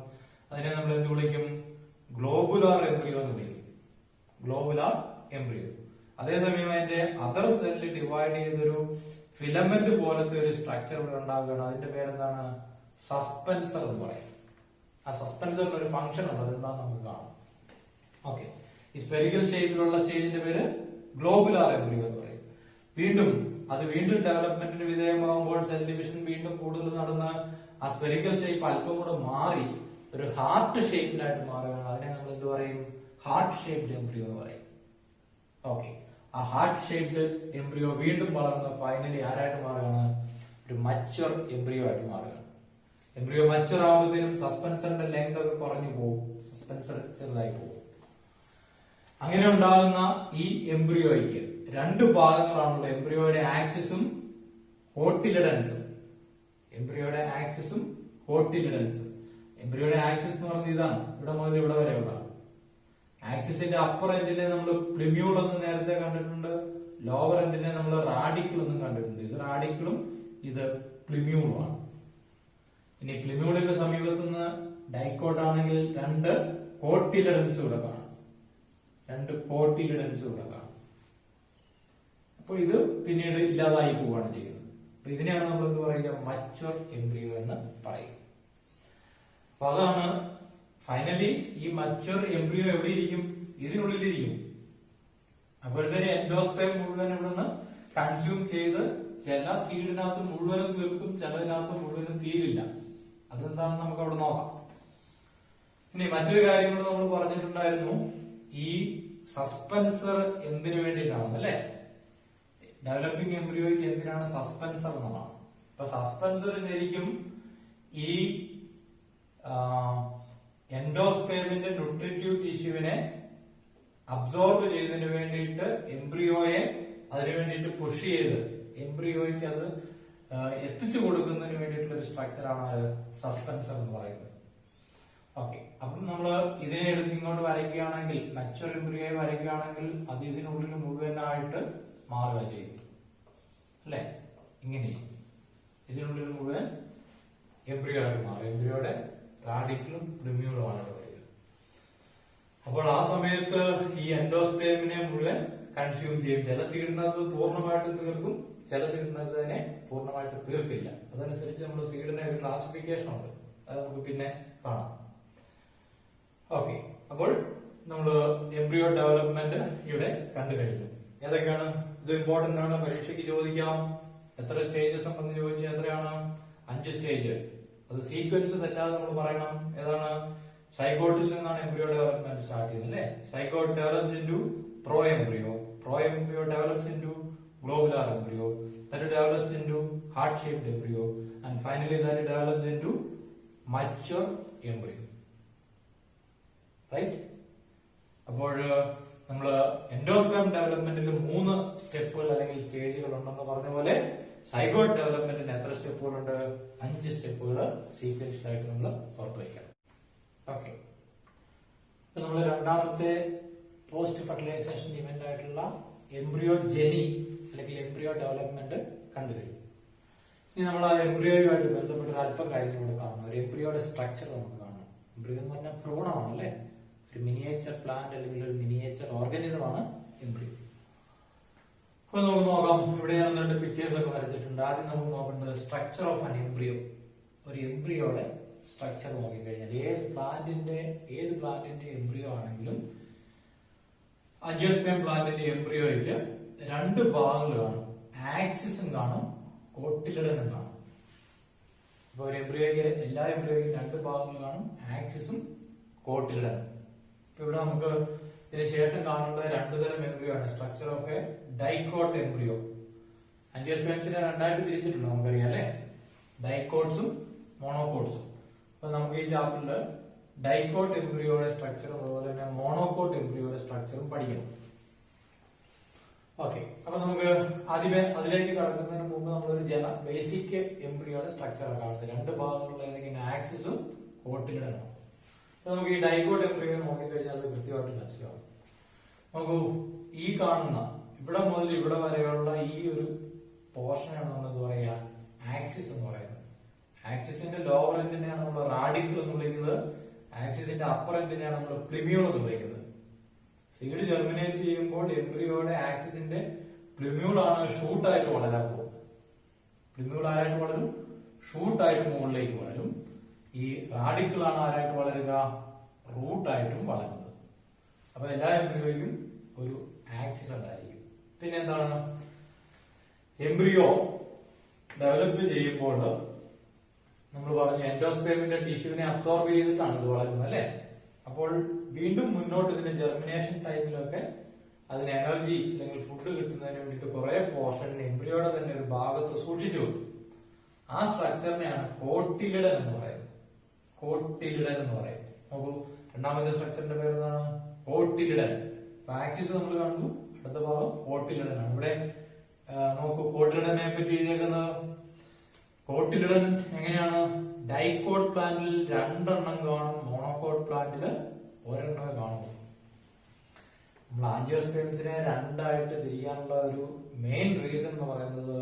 അതിനെ നമ്മൾ എന്ത് വിളിക്കും? ഗ്ലോബുലാർ എംബ്രിയോ എന്ന് വിളിക്കും. Globular embryo. അതേസമയം അതിന്റെ അതർ സെല്ല് ഡിവൈഡ് ചെയ്തൊരു ഫിലമെന്റ് പോലത്തെ ഒരു സ്ട്രക്ചർ ഇവിടെ ഉണ്ടാകുകയാണ്. അതിന്റെ പേരെന്താണ്? സസ്പെൻസർ എന്ന് പറയും. ആ സസ്പെൻസറിന് ഒരു ഫംഗ്ഷൻ ഉണ്ട്, അതെന്താന്ന് നമുക്ക് കാണാം. ഓക്കെ, ഈ സ്പെറിക്കൽ ഷേപ്പിലുള്ള സ്റ്റേജിന്റെ പേര് ഗ്ലോബുലാർ എംബ്രിയോ എന്ന് പറയും. വീണ്ടും ഡെവലപ്മെന്റിന് വിധേയമാകുമ്പോൾ സെൽ ഡിവിഷൻ വീണ്ടും കൂടുതൽ നടന്ന് ആ സ്പെറിക്കൽ ഷേപ്പ് അല്പം കൂടെ മാറി ഒരു ഹാർട്ട് ഷേപ്പിലായിട്ട് മാറുകയാണ്. അതിനെ നമ്മൾ എന്ത് പറയും? ഹാർട്ട് ഷേപ്ഡ് എംബ്രിയോ എന്ന് പറയും. ഓക്കെ, ആ ഹാർട്ട് ഷേപ്ഡ് എംബ്രിയോ വീണ്ടും വളർന്ന് ഫൈനലി ആരായിട്ട് മാറുകയാണ്? ഒരു മച്വർ എംബ്രിയോ ആയിട്ട് മാറുകയാണ്. എംബ്രിയോ മച്വർ ആവുന്നതിനും സസ്പെൻസറിന്റെ ലെങ്ത് ഒക്കെ കുറഞ്ഞു പോകും, സസ്പെൻസർ ചെറുതായി പോകും. അങ്ങനെ ഉണ്ടാകുന്ന ഈ എംബ്രിയോയ്ക്ക് രണ്ട് ഭാഗങ്ങളാണുള്ളത്. എംബ്രിയോയുടെ ആക്സിസും കോട്ടിലിഡൻസും. എംബ്രിയോയുടെ ആക്സിസും കോട്ടിലിഡൻസും. എംബ്രിയോയുടെ ആക്സിസ് എന്ന് പറഞ്ഞാൽ ഇതാണ്, ഇവിടെ മുതൽ ഇവിടെ വരെ ഉള്ള ആക്സിസിന്റെ അപ്പർ എൻഡിനെ നമ്മൾ പ്ലിമ്യൂൾ എന്ന് നേരത്തെ കണ്ടിട്ടുണ്ട്. ലോവർ എൻഡിനെ നമ്മൾ റാഡിക്കിൾ എന്നും കണ്ടിട്ടുണ്ട്. ഇത് റാഡിക്കിളും ഇത് പ്ലിമ്യൂളുമാണ്. ഇനി പ്ലിമ്യൂളിന്റെ സമീപത്ത് നിന്ന് ഡൈക്കോട്ട് ആണെങ്കിൽ രണ്ട് കോട്ടിലിഡൻസ് ഇവിടെ കാണാം. അപ്പൊ ഇത് പിന്നീട് ഇല്ലാതായി പോവുകയാണ് ചെയ്യുന്നത്. അപ്പൊ ഇതിനെയാണ് നമ്മൾ എന്ത് പറയുക? മച്വർ എംബ്രിയോ എന്ന് പറയും. അപ്പൊ അതാണ് ഫൈനലി ഈ മച്വർ എംബ്രിയോ എവിടെ ഇരിക്കും? ഇതിനുള്ളിലിരിക്കും. അപ്പോഴത്തേന് എൻഡോസ്പേം മുഴുവൻ ഇവിടുന്ന് കൺസ്യൂം ചെയ്ത് ചില സീഡിനകത്ത് മുഴുവനും തീർക്കും, ചിലതിനകത്ത് മുഴുവനും തീരില്ല. അതെന്താണെന്ന് നമുക്ക് അവിടെ നോക്കാം. ഇനി മറ്റൊരു കാര്യം കൂടെ നമ്മൾ പറഞ്ഞിട്ടുണ്ടായിരുന്നു. ഈ സസ്പെൻസർ എന്തിനു വേണ്ടിയിട്ടാണ് അല്ലെ? ഡെവലപ്പിംഗ് എംബ്രിയോയ്ക്ക് എന്തിനാണ് സസ്പെൻസർ എന്നുള്ളതാണ്. അപ്പൊ സസ്പെൻസർ ശരിക്കും ഈ എൻഡോസ്പേമിന്റെ ന്യൂട്രിറ്റീവ് ടിഷ്യൂവിനെ അബ്സോർബ് ചെയ്തതിന് വേണ്ടിയിട്ട് എംബ്രിയോയെ അതിനു വേണ്ടിയിട്ട് പുഷ് ചെയ്ത് എംബ്രിയോയ്ക്ക് അത് എത്തിച്ചു കൊടുക്കുന്നതിന് വേണ്ടിയിട്ടുള്ള ഒരു സ്ട്രക്ചറാണ് സസ്പെൻസർ എന്ന് പറയുന്നത്. ഓക്കെ, അപ്പം നമ്മൾ ഇതിനെ എടുത്ത് ഇങ്ങോട്ട് വരയ്ക്കുകയാണെങ്കിൽ, മച്വർ എംബ്രിയോയെ വരയ്ക്കുകയാണെങ്കിൽ അത് ഇതിനുള്ളിൽ മുഴുവനായിട്ട് മാറുക ചെയ്യും അല്ലെ? ഇങ്ങനെ ഇതിനുള്ളിൽ മുഴുവൻ എംബ്രിയോ ആയിട്ട് മാറും. എംബ്രിയോയുടെ റാഡിക്കിളും പ്ലിമ്യൂളുമാണ് ഇവിടെ വരിക. അപ്പോൾ ആ സമയത്ത് ഈ എൻഡോസ്പേമിനെ മുഴുവൻ കൺസ്യൂം ചെയ്യും. ചില സീഡിനകത്ത് പൂർണ്ണമായിട്ട് തീർക്കും, ചില സീഡിനകത്ത് തന്നെ പൂർണ്ണമായിട്ട് തീർക്കില്ല. അതനുസരിച്ച് നമ്മൾ സീഡിനെ ഒരു ക്ലാസിഫിക്കേഷൻ ഉണ്ട്, അത് നമുക്ക് പിന്നെ കാണാം. ഓക്കെ, അപ്പോൾ നമ്മൾ എംബ്രിയോ ഡെവലപ്മെന്റ് ഇവിടെ കണ്ടു കഴിഞ്ഞു. ഏതൊക്കെയാണ് ഇത്? ഇമ്പോർട്ടന്റ് ആണ്, പരീക്ഷയ്ക്ക് ചോദിക്കാം. എത്ര സ്റ്റേജസ് ഉണ്ടെന്ന് ചോദിച്ചാൽ എത്രയാണ്? 5 സ്റ്റേജ്. അത് സീക്വൻസ് തെറ്റാതെ നമ്മൾ പറയണം. ഏതാണ്? സൈഗോട്ടിൽ നിന്നാണ് എംബ്രിയോ ഡെവലപ്മെന്റ് സ്റ്റാർട്ട് ചെയ്യുന്നത് അല്ലെ? Zygote develops into proembryo, proembryo develops into globular embryo, that develops into heart shaped embryo, and finally that develops into mature embryo. Right? അപ്പോൾ നമ്മൾ എൻഡോസ്പേം ഡെവലപ്മെന്റിൽ 3 സ്റ്റെപ്പുകൾ അല്ലെങ്കിൽ സ്റ്റേജുകൾ ഉണ്ടെന്ന് പറഞ്ഞ പോലെ സൈഗോട്ട് ഡെവലപ്മെന്റിന് എത്ര സ്റ്റെപ്പുകളുണ്ട്? 5 സ്റ്റെപ്പുകൾ സീക്വൻഷ്യലായിട്ട് നമ്മൾ ഓർത്ത് വയ്ക്കണം. ഓക്കെ, നമ്മൾ രണ്ടാമത്തെ പോസ്റ്റ് ഫെർട്ടിലൈസേഷൻ ഇവന്റ് ആയിട്ടുള്ള എംബ്രിയോ ജെനി അല്ലെങ്കിൽ എംബ്രിയോ ഡെവലപ്മെന്റ് കണ്ടു കഴിഞ്ഞു. ഇനി നമ്മൾ ആ എംബ്രിയോയുമായിട്ട് ബന്ധപ്പെട്ട ഒരു അല്പം കാര്യം കൂടെ കാണണം. ഒരു എംബ്രിയോയുടെ സ്ട്രക്ചർ നമുക്ക് കാണണം. എംബ്രിയോ എന്ന് പറഞ്ഞാൽ ഭ്രൂണമാണ് അല്ലെ? ഒരു മിനിയേച്ചർ പ്ലാന്റ് അല്ലെങ്കിൽ ഒരു മിനിയേച്ചർ ഓർഗാനിസമാണ് എംബ്രിയോ. അപ്പൊ നമുക്ക് നോക്കാം. ഇവിടെ ഞാൻ 2 പിക്ചേഴ്സ് ഒക്കെ വരച്ചിട്ടുണ്ട്. ആദ്യം നമുക്ക് നോക്കേണ്ടത് സ്ട്രക്ചർ ഓഫ് ആൻ എംബ്രിയോ. ഒരു എംബ്രിയോയുടെ സ്ട്രക്ചർ നോക്കിക്കഴിഞ്ഞാൽ ഏത് പ്ലാന്റിന്റെ എംബ്രിയോ ആണെങ്കിലും ആൻജിയോസ്പേം പ്ലാന്റിന്റെ എംബ്രിയോയ്ക്ക് 2 ഭാഗങ്ങൾ കാണും. ആക്സിസും കാണും, കോട്ടിലിഡനും കാണും. അപ്പൊ ഒരു എംബ്രിയോയ്ക്ക്, എല്ലാ എംബ്രിയോയ്ക്കും 2 ഭാഗങ്ങൾ കാണും, ആക്സിസും കോട്ടിലിഡനും. ഇവിടെ നമുക്ക് ഇതിന് ശേഷം കാണേണ്ട 2 തരം എംബ്രിയോ ആണ്. Structure of a dicot embryo. ആൻജിയോസ്പേംസിനെ 2ആയിട്ട് തിരിച്ചിട്ടുണ്ട് നമുക്കറിയാം അല്ലെ? ഡൈക്കോട്ട്സും മോണോകോട്ട്സും. അപ്പൊ നമുക്ക് ഈ ചാപ്റ്ററിൽ ഡൈക്കോട്ട് എംബ്രിയോയുടെ സ്ട്രക്ചറും അതുപോലെ തന്നെ മോണോകോട്ട് എംബ്രിയോയുടെ സ്ട്രക്ചറും പഠിക്കണം. ഓക്കെ, അപ്പൊ നമുക്ക് ആദ്യമേ അതിലേക്ക് കടക്കുന്നതിന് മുമ്പ് നമ്മളൊരു ബേസിക് എംബ്രിയോയുടെ സ്ട്രക്ചർ കാണുന്നത്. രണ്ട് ഭാഗങ്ങളുള്ള ഏതൊക്കെയാണ്? ആക്സിസും കോട്ടിലിഡനും. നമുക്ക് ഈ ഡൈക്കോട്ട് എംബ്രിയോ നോക്കിക്കഴിഞ്ഞാൽ അത് കൃത്യമായിട്ട് മനസ്സിലാവും. നോക്കൂ, ഈ കാണുന്ന ഇവിടെ മുതൽ ഇവിടെ വരെയുള്ള ഈ ഒരു പോർഷനാണ് നമ്മൾ എന്ത് പറയാ? ആക്സിസ് എന്ന് പറയുന്നത്. ആക്സിസിന്റെ ലോവർ എൻഡിനെയാണ് നമ്മൾ റാഡിക്കൽ എന്ന് വിളിക്കുന്നത്. ആക്സിസിന്റെ അപ്പർ എൻഡിനെയാണ് നമ്മൾ പ്ലിമ്യൂൾ എന്ന് വിളിക്കുന്നത്. സീഡ് ജെർമിനേറ്റ് ചെയ്യുമ്പോൾ എംബ്രിയോയുടെ ആക്സിസിന്റെ പ്ലിമ്യൂൾ ആണ് ഷൂട്ടായിട്ട് വളരാൻ പോകുന്നത്. പ്ലിമ്യൂൾ ആരായിട്ട് വളരും? ഷൂട്ടായിട്ട് മുകളിലേക്ക് വളരും. ഈ റാഡിക്കിൾ ആണ് ആരായിട്ട് വളരുക? റൂട്ടായിട്ടും വളരുന്നത്. അപ്പൊ എല്ലാ എംബ്രിയോയ്ക്കും ഒരു ആക്സിസ് ഉണ്ടായിരിക്കും. പിന്നെ എന്താണ്? എംബ്രിയോ ഡെവലപ്പ് ചെയ്യുമ്പോൾ നമ്മൾ പറഞ്ഞു എൻഡോസ്പേമിന്റെ ടിഷ്യൂവിനെ അബ്സോർബ് ചെയ്തിട്ടാണ് ഇത് വളരുന്നത്, അല്ലെ? അപ്പോൾ വീണ്ടും മുന്നോട്ട് ഇതിന്റെ ജെർമിനേഷൻ ടൈമിലൊക്കെ അതിന് എനർജി അല്ലെങ്കിൽ ഫുഡ് കിട്ടുന്നതിന് വേണ്ടിയിട്ട് കുറെ പോർഷൻ എംബ്രിയോയുടെ തന്നെ ഒരു ഭാഗത്ത് സൂക്ഷിച്ചു വെക്കും. ആ സ്ട്രക്ചറിനെയാണ് കോട്ടിലിഡൻ എന്ന് പറയുന്നത്. കോട്ടിലിഡൻ എന്ന് പറയും. നോക്കൂ, രണ്ടാമത്തെ സ്ട്രക്ചറിന്റെ പേര് എന്താണ്? കോട്ടിലിഡൻ. ആക്സിസ് നമ്മൾ കാണുന്നു, അടുത്ത ഭാഗം കോട്ടിലിഡൻ ആണ്. ഇവിടെ നോക്കൂ, കോട്ടിലിഡനെ പറ്റി എഴുതിയേക്കുന്നത്. കോട്ടിലിഡൻ എങ്ങനെയാണ്? ഡൈക്കോട്ട് പ്ലാന്റിൽ 2 എണ്ണം കാണും, മോണോകോട്ട് പ്ലാന്റിൽ 1 എണ്ണമേ കാണും. നമ്മൾ ആൻജിയോസ്പേംസിനെ 2ആയിട്ട് തിരിക്കാനുള്ള ഒരു മെയിൻ റീസൺ എന്ന് പറയുന്നത്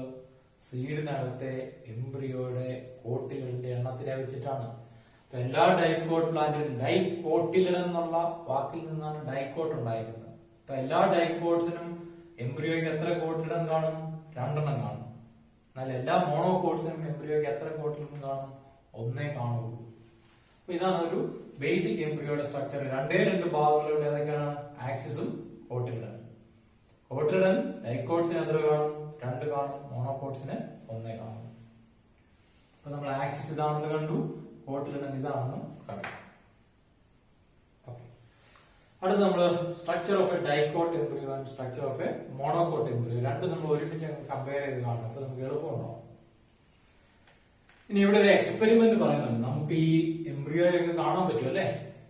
സീഡിനകത്തെ എംബ്രിയോയുടെ കോട്ടിലിഡന്റെ എണ്ണത്തിനെ വെച്ചിട്ടാണ്. അപ്പൊ എല്ലാ ഡൈക്കോട്ട് പ്ലാന്റിലും ഡൈക്കോട്ടിലിഡൻ എന്നുള്ള വാക്കിൽ നിന്നാണ് ഡൈക്കോട്ട് ഉണ്ടായിരിക്കുന്നത്. അപ്പൊ എല്ലാ ഡൈക്കോട്സിനും എംബ്രിയോയ്ക്ക് എത്ര കോട്ടിലിഡൻ കാണും? 2 എണ്ണം കാണും. എന്നാൽ എല്ലാ മോണോകോട്സിനും എംബ്രിയോയ്ക്ക് എത്ര കോട്ടിലിഡൻ കാണും? 1 കാണുള്ളൂ. അപ്പൊ ഇതാണ് ഒരു ബേസിക് എംബ്രിയോയുടെ സ്ട്രക്ചർ. 2 ഭാഗങ്ങളുടെ ഏതൊക്കെയാണ്? ആക്സിസും കോട്ടിലിഡൻ. കോട്ടിലിഡൻ ഡൈക്കോട്സിന് എത്ര കാണും? 2 കാണും. മോണോകോട്സിന് 1 കാണും. അപ്പൊ നമ്മൾ ആക്സിസ് ഇതാണെന്ന് കണ്ടു, കോട്ടിലിഡൻ ഇതാണെന്ന് കണ്ടു. അടുത്ത നമ്മൾ structure of a dicot embryo and structure of a monocot embryo രണ്ടും നമ്മൾ ഒരുമിച്ച് കമ്പയർ ചെയ്ത് കാണും. അപ്പൊ നമുക്ക് എളുപ്പമുണ്ടാവും. ഇനി ഇവിടെ ഒരു എക്സ്പെരിമെന്റ് പറയുന്നുണ്ട്. നമുക്ക് ഈ എംബ്രിയോയൊക്കെ കാണാൻ പറ്റും, അല്ലെ?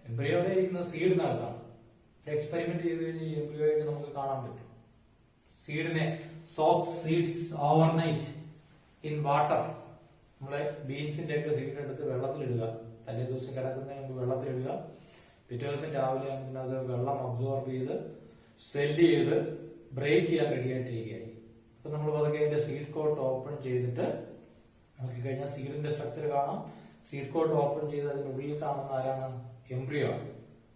എംബ്രിയോയുടെ ഇരിക്കുന്ന സീഡിനകത്താണ്. എക്സ്പെരിമെന്റ് ചെയ്ത് കഴിഞ്ഞാൽ ഈ എംബ്രിയോയൊക്കെ നമുക്ക് കാണാൻ പറ്റും. സീഡിനെ soak seeds overnight in water. നമ്മളെ ബീൻസിന്റെ ഒക്കെ സീഡ് എടുത്ത് വെള്ളത്തിലിടുക. തലേ ദിവസം കിടക്കുന്നതിന് മുമ്പ് വെള്ളത്തിലിടുക. പിറ്റേ ദിവസം രാവിലെ അത് വെള്ളം അബ്സോർബ് ചെയ്ത് സ്വെല്ല് ചെയ്ത് ബ്രേക്ക് ചെയ്യാൻ റെഡി ആയിട്ടിരിക്കുകയായിരിക്കും. അപ്പൊ നമ്മൾ പതുക്കെ അതിന്റെ സീഡ് കോട്ട് ഓപ്പൺ ചെയ്തിട്ട് നോക്കി കഴിഞ്ഞാൽ സീഡിന്റെ സ്ട്രക്ചർ കാണാം. സീഡ് കോട്ട് ഓപ്പൺ ചെയ്ത് അതിനുള്ളിൽ കാണുന്ന ആരാണ്? എംബ്രിയോ ആണ്.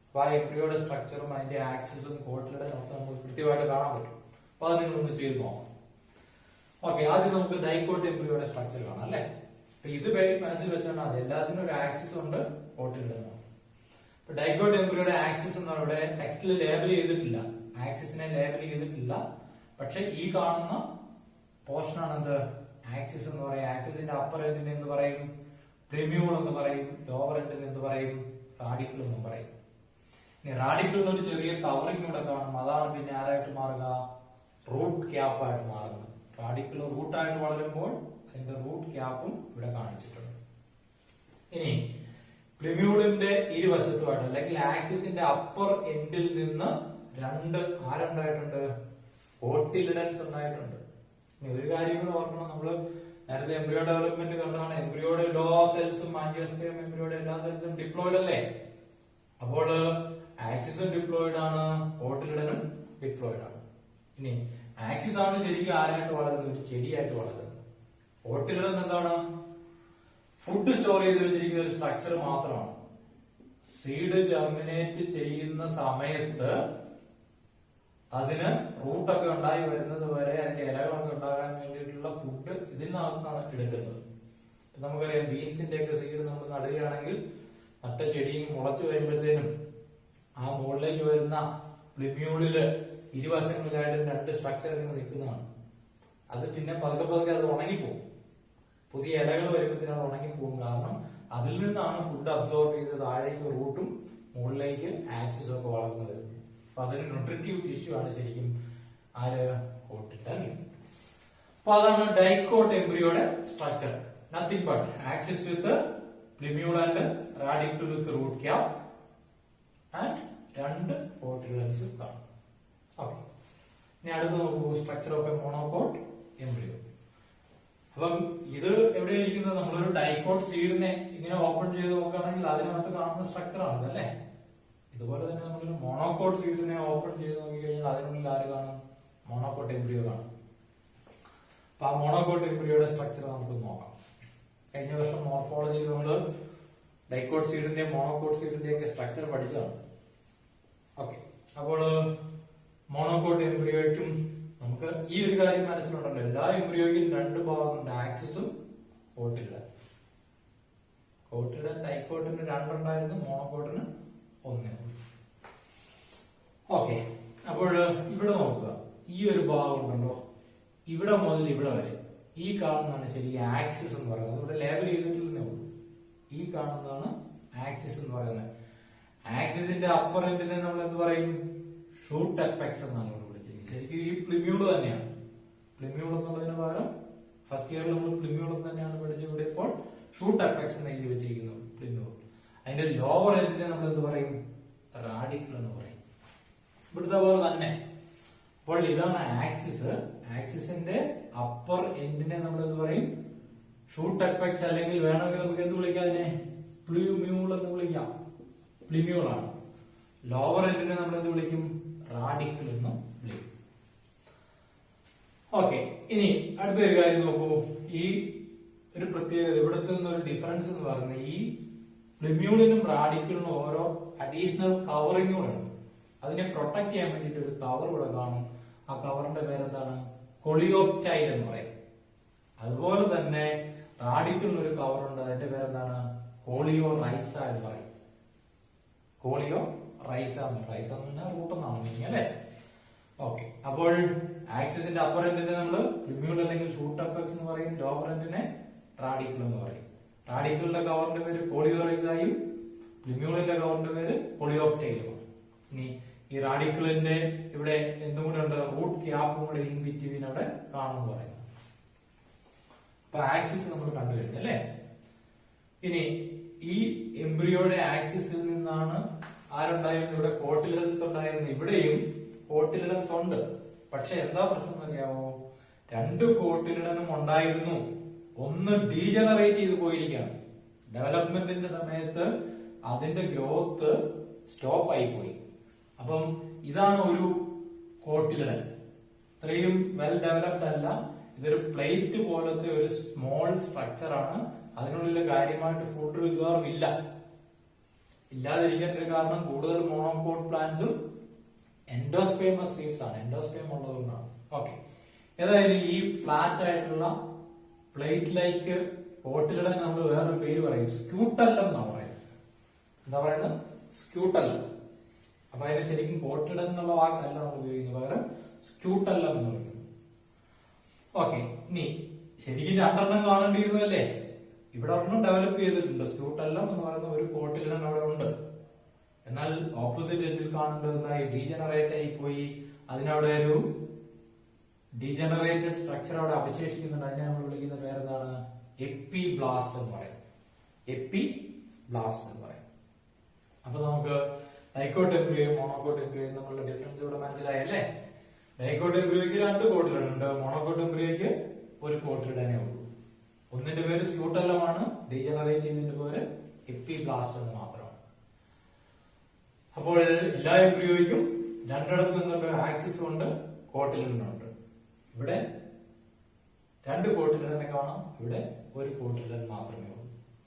അപ്പൊ ആ എംബ്രിയോയുടെ സ്ട്രക്ചറും അതിന്റെ ആക്സിസും കോട്ടിലിടെ നമുക്ക് കൃത്യമായിട്ട് കാണാൻ പറ്റും. അപ്പൊ അത് നിങ്ങളൊന്ന് ചെയ്ത് നോക്കാം. ഓക്കെ, ആദ്യം നമുക്ക് ഡൈക്കോട്ട് എംബ്രിയോയുടെ സ്ട്രക്ചർ കാണാം, അല്ലെ? അപ്പൊ ഇത് മനസ്സിൽ വെച്ചാണ് അത് എല്ലാത്തിനും ഒരു ആക്സിസ് ഉണ്ട്, കോട്ടിലിടുന്നു. ഡൈക്കോട്ട് എംബ്രിയോയുടെ ആക്സിസ് എന്ന് ഇവിടെ ടെക്സ്റ്റിൽ ലേബൽ ചെയ്തിട്ടില്ല, ആക്സിസിനെ ലേബൽ ചെയ്തിട്ടില്ല. പക്ഷെ ഈ കാണുന്ന പോർഷൻ ആണ് എന്ത്? ആക്സിസ് എന്ന് പറയും. ആക്സിസിന്റെ അപ്പർ എൻഡിന് എന്ത് പറയും? പ്രിമ്യൂൾ എന്ന് പറയും. ലോവർ എൻഡിന് എന്ത് പറയും? റാഡിക്കിൾ എന്നും പറയും. ഇനി റാഡിക്കിളിന് ഒരു ചെറിയ കവറിംഗ് ഇവിടെ കാണും. അതാണ് പിന്നെ ആരായിട്ട് മാറുക? റൂട്ട് ക്യാപ്പായിട്ട് മാറുന്നത്. റാഡിക്കിൾ റൂട്ടായിട്ട് വളരുമ്പോൾ അതിന്റെ റൂട്ട് ക്യാപ്പും ഇവിടെ കാണിച്ചിട്ടുണ്ട്. ഇനി പ്ലിമ്യൂളിന്റെ ഇരുവശത്തുമായിട്ട് അല്ലെങ്കിൽ ആക്സിസിന്റെ അപ്പർ എൻഡിൽ നിന്ന് ആരുണ്ടായിട്ടുണ്ട്? കോട്ടിലിഡൻസ് ഉണ്ടായിട്ടുണ്ട്. ഇനി ഒരു കാര്യം കൂടെ ഓർക്കണം, നമ്മള് നേരത്തെ എംബ്രിയോ ഡെവലപ്മെന്റ് കണ്ടതാണ്. എംബ്രിയോയുടെ എല്ലാ സെൽസും ആൻജിയോസ്പേം എംബ്രിയോയുടെ എല്ലാ സെൽസും ഡിപ്ലോയിഡ് അല്ലേ? അപ്പോൾ ആക്സിസും ഡിപ്ലോയിഡ് ആണ്, കോട്ടിലിഡനും ഡിപ്ലോയിഡ് ആണ്. ഇനി ആക്സിസ് ആണ് ശരിക്കും ആരായിട്ട് വളരുന്നത്? ഒരു ചെടിയായിട്ട് വളരുന്നത്. കോട്ടിലിഡൻ എന്താണ്? ഫുഡ് സ്റ്റോർ ചെയ്ത് വെച്ചിരിക്കുന്ന ഒരു സ്ട്രക്ചർ മാത്രമാണ്. സീഡ് ജെർമിനേറ്റ് ചെയ്യുന്ന സമയത്ത് അതിന് റൂട്ടൊക്കെ ഉണ്ടായി വരുന്നത് വരെ അതിന്റെ ഇലകളൊക്കെ ഉണ്ടാകാൻ വേണ്ടിയിട്ടുള്ള ഫുഡ് ഇതിനകത്താണ് എടുക്കുന്നത്. നമുക്കറിയാം, ബീൻസിന്റെ ഒക്കെ സീഡ് നമ്മൾ നടുകയാണെങ്കിൽ നട്ട ചെടിയും മുളച്ചു വരുമ്പോഴത്തേനും ആ മുകളിലേക്ക് വരുന്ന പ്ലിമ്യൂളില് ഇരുവശങ്ങളിലായിട്ട് 2 സ്ട്രക്ചർ ഇങ്ങനെ നിൽക്കുന്നതാണ്. അത് പിന്നെ പതുക്കെ അത് ഉണങ്ങിപ്പോകും. പുതിയ ഇലകൾ വരുമ്പോഴത്തേനും അത് ഉണങ്ങിപ്പോകും. കാരണം അതിൽ നിന്നാണ് ഫുഡ് അബ്സോർബ് ചെയ്ത് താഴേക്ക് റൂട്ടും മുകളിലേക്ക് ആക്സിസും ഒക്കെ വളർന്നു വരുന്നത്. അപ്പൊ അതൊരു ന്യൂട്രിറ്റീവ് ടിഷ്യൂ ആണ് ശരിക്കും കോട്ടിലിഡൻ. അപ്പൊ അതാണ് ഡൈക്കോട്ട് എംബ്രിയോയുടെ structure. Nothing but axis with plumule and radicle with root cap and 2 cotyledons കാണും. ഓക്കെ, ഇനി അടുത്ത് നോക്കൂ, structure of a monocot embryo. അപ്പം ഇത് എവിടെയിരിക്കുന്നത്, നമ്മളൊരു ഡൈക്കോട്ട് സീഡിനെ ഇങ്ങനെ ഓപ്പൺ ചെയ്ത് നോക്കുകയാണെങ്കിൽ അതിനകത്ത് കാണുന്ന സ്ട്രക്ചർ ആണ് അല്ലേ. ഇതുപോലെ തന്നെ നമ്മളൊരു മോണോകോട്ട് സീഡിനെ ഓപ്പൺ ചെയ്ത് നോക്കിക്കഴിഞ്ഞാൽ അതിനുള്ളിൽ ആര് കാണും, മോണോകോട്ട് എംബ്രിയോ കാണും. അപ്പൊ ആ മോണോകോട്ട് എംബ്രിയോയുടെ സ്ട്രക്ചർ നമുക്ക് നോക്കാം. കഴിഞ്ഞ വർഷം മോർഫോളജിയിൽ നമ്മൾ ഡൈക്കോട്ട് സീഡിന്റെയും മോണോകോട്ട് സീഡിന്റെയും ഒക്കെ സ്ട്രക്ചർ പഠിച്ചതാണ്. ഓക്കെ, അപ്പോൾ മോണോകോട്ട് എംബ്രിയോയ്ക്കും നമുക്ക് ഈ ഒരു കാര്യം മനസ്സിലുണ്ടല്ലോ, എല്ലാ എംബ്രിയോയ്ക്കും രണ്ട് ഭാഗമുണ്ട്, ആക്സിസും കോട്ടിലിഡൻ. കോട്ടിലിഡൻ ഡൈക്കോട്ടിന് രണ്ടുണ്ടായിരുന്നു, മോണോകോട്ടിന് ഒന്നേ. ഓക്കെ, അപ്പോൾ ഇവിടെ നോക്കുക, ഈ ഒരു ഭാഗം ഉണ്ടല്ലോ, ഇവിടെ മുതൽ ഇവിടെ വരെ ഈ കാണുന്നതാണ് ശരിക്കും ആക്സിസ് എന്ന് പറയുന്നത്. ഇവിടെ ലേബൽ ചെയ്തിട്ടില്ലെന്നേ ഉള്ളൂ. ഈ കാണുന്നതാണ് ആക്സിസ് എന്ന് പറയുന്നത്. ആക്സിസിന്റെ അപ്പർ എൻഡിനെ നമ്മൾ എന്ത് പറയും, ഷൂട്ട് അപ്പെക്സ് എന്നാണ് ഇവിടെ വിളിച്ചിരിക്കുന്നത്. ശരിക്കും ഈ പ്ലിമ്യൂള് തന്നെയാണ്. പ്ലിമ്യൂൾ എന്നുള്ളതിന് പകരം ഫസ്റ്റ് ഇയറിൽ നമ്മൾ പ്ലിമ്യൂൾ തന്നെയാണ് പഠിച്ചത്. ഇവിടെ ഇപ്പോൾ ഷൂട്ട് അപ്പെക്സ് എന്ന് എഴുതി വെച്ചിരിക്കുന്നത് പ്ലിമ്യൂൾ. അതിന്റെ ലോവർ എൻഡിനെ നമ്മൾ എന്ത് പറയും, റാഡിക്കിൾ എന്ന് പറയും. ഇവിടുത്തെ പോലെ തന്നെ. അപ്പോൾ ഇതാണ് ആക്സിസ്. ആക്സിസിന്റെ അപ്പർ എൻഡിനെ നമ്മൾ എന്ത് പറയും, ഷൂട്ട് അപ്പെക്സ്, അല്ലെങ്കിൽ വേണമെങ്കിൽ നമുക്ക് എന്ത് വിളിക്കാം, അതിനെ പ്ലിമ്യൂൾ എന്ന് വിളിക്കാം. പ്ലിമ്യൂൾ ആണ്. ലോവർ എൻഡിനെ നമ്മൾ എന്ത് വിളിക്കും, റാഡിക്കിൾ എന്ന് വിളിക്കും. ഓക്കെ, ഇനി അടുത്തൊരു കാര്യം നോക്കൂ. ഈ ഒരു പ്രത്യേകത, ഇവിടുത്തെ ഒരു ഡിഫറൻസ് എന്ന് പറയുന്നത്, ഈ പ്ലിമ്യൂളിനും റാഡിക്കിളിനും ഓരോ അഡീഷണൽ കവറിങ്ങുകളുണ്ട്. അതിനെ പ്രൊട്ടക്ട് ചെയ്യാൻ വേണ്ടിയിട്ട് ഒരു കവർ ഇവിടെ കാണും. ആ കവറിന്റെ പേരെന്താണ്, കൊളിയോപ്റ്റൈൽ എന്ന് പറയും. അതുപോലെ തന്നെ റാഡിക്കിളിന് ഒരു കവറുണ്ട്, അതിന്റെ പേരെന്താണ്, കോളിയോ റൈസ എന്ന് പറയും. കോളിയോ റൈസ എന്ന് പറഞ്ഞാൽ റൂട്ട് എന്നാണ് മീനിങ് അല്ലെ. ഓക്കെ, അപ്പോൾ ആക്സിസിന്റെ അപ്പർ എൻഡിനെ നമ്മൾ പ്ലിമ്യൂൾ അല്ലെങ്കിൽ ഷൂട്ട് അപ്പെക്സ് എന്ന് പറയും, ലോവർ എൻഡിനെ റാഡിക്കിൾ എന്ന് പറയും. റാഡിക്കിളിന്റെ കവറിന്റെ പേര് കോളിയോ റൈസായും പ്ലിമ്യൂളിന്റെ കവറിന്റെ പേര് കൊളിയോപ്റ്റൈലുമാണ്. ഇനി ഈ റാഡിക്കിളിന്റെ ഇവിടെ എന്തും കൂടെ ഉണ്ട്, റൂട്ട് ക്യാപ്പും കൂടെ ഇൻ ബിറ്റ്വീൻ അവിടെ കാണുമെന്ന് പറയുന്നു. അപ്പൊ ആക്സിസ് നമ്മൾ കണ്ടു കഴിഞ്ഞു അല്ലേ. ഇനി ഈ എംബ്രിയോയുടെ ആക്സിസിൽ നിന്നാണ് ആരുണ്ടായിരുന്നു, ഇവിടെ കോട്ടിലിഡൻസ് ഉണ്ടായിരുന്നു. ഇവിടെയും കോട്ടിലിഡൻസ് ഉണ്ട്. പക്ഷെ എന്താ പ്രശ്നം എന്നറിയാമോ, രണ്ട് കോട്ടിലിഡനും ഉണ്ടായിരുന്നു, ഒന്ന് ഡീജനറേറ്റ് ചെയ്ത് പോയിരിക്കുകയാണ്. ഡെവലപ്മെന്റിന്റെ സമയത്ത് അതിന്റെ ഗ്രോത്ത് സ്റ്റോപ്പ് ആയി പോയി. അപ്പം ഇതാണ് ഒരു കോട്ടിലിഡൻ. ഇത്രയും വെൽ ഡെവലപ്ഡ് അല്ല. ഇതൊരു പ്ലേറ്റ് പോലത്തെ ഒരു സ്മോൾ സ്ട്രക്ചർ ആണ്. അതിനുള്ളിൽ കാര്യമായിട്ട് ഫുഡ് റിസർവ് ഇല്ല. ഇല്ലാതിരിക്കാൻ ഒരു കാരണം കൂടുതൽ മോണോകോട്ട് പ്ലാന്റ്സും എൻഡോസ്പേമസ് സീഡ്സ് ആണ്. എൻഡോസ്പേം ഉള്ളതുകൊണ്ടാണ്. ഓക്കെ, ഏതായാലും ഈ ഫ്ലാറ്റ് ആയിട്ടുള്ള പ്ലേറ്റ് ലൈക്ക് കോട്ടിലിഡൻ നമ്മൾ വേറൊരു പേര് പറയും, സ്ക്യൂട്ടല്ലം എന്നാണ് പറയുന്നത്. എന്താ പറയുന്നത്, സ്ക്യൂട്ടല്ലം. അപ്പൊ അതിന് ശരിക്കും കോട്ടിലിഡൻ എന്നുള്ള വാക്കല്ല നമ്മൾ ഉപയോഗിക്കുന്നത്, പകരം സ്ക്യൂട്ടല്ലം എന്ന് പറയുന്നത്. ഓക്കെ, ഇനി ശരിക്കും രണ്ടെണ്ണം കാണേണ്ടിയിരുന്നല്ലേ. ഇവിടെ ഒരെണ്ണം ഡെവലപ്പ് ചെയ്തിട്ടുണ്ട്, സ്ക്യൂട്ടല്ലം എന്ന് പറയുന്ന ഒരു കോട്ടിലിഡൻ അവിടെ ഉണ്ട്. എന്നാൽ ഓപ്പോസിറ്റ് എൻഡിൽ കാണേണ്ടതായി ഡീജനറേറ്റ് ആയി പോയി. അതിനവിടെ ഒരു ഡീജനറേറ്റഡ് സ്ട്രക്ചർ അവിടെ അവശേഷിക്കുന്നുണ്ട്. അതിനെ നമ്മൾ വിളിക്കുന്ന പേരെന്താണ്, എപ്പി ബ്ലാസ്റ്റ് എന്ന് പറയും. എപ്പി ബ്ലാസ്റ്റ് എന്ന് പറയും. അപ്പൊ നമുക്ക് ഡൈക്കോട്ട് എംബ്രിയോ മോണോകോട്ട് എംബ്രിയോ തമ്മിലുള്ള ഡിഫറൻസ് ഇവിടെ മനസ്സിലായല്ലേ. ഡൈക്കോട്ട് എംബ്രിയോയ്ക്ക് രണ്ട് കോട്ടിലിഡൻ ഉണ്ട്, മോണോകോട്ട് എംബ്രിയോയ്ക്ക് ഒരു കോട്ടിലിഡനേ ഉള്ളൂ. ഒന്നിന്റെ പേര് സ്ക്യൂട്ടല്ലമാണ്, ഡീജനറേറ്റ് ചെയ്യുന്നതിന്റെ പേര് എപ്പി ബ്ലാസ്റ്റ് എന്ന് മാത്രമാണ്. അപ്പോൾ എല്ലാ എംബ്രിയോയ്ക്കും രണ്ടിടത്ത് നിന്നുള്ള ആക്സിസും ഉണ്ട്, കോട്ടിലിഡനും ഉണ്ട്. ഇവിടെ രണ്ട് കോട്ടിലിഡനെ കാണാം, ഇവിടെ ഒരു കോട്ടിലിഡൻ മാത്രമേ ഉള്ളൂ.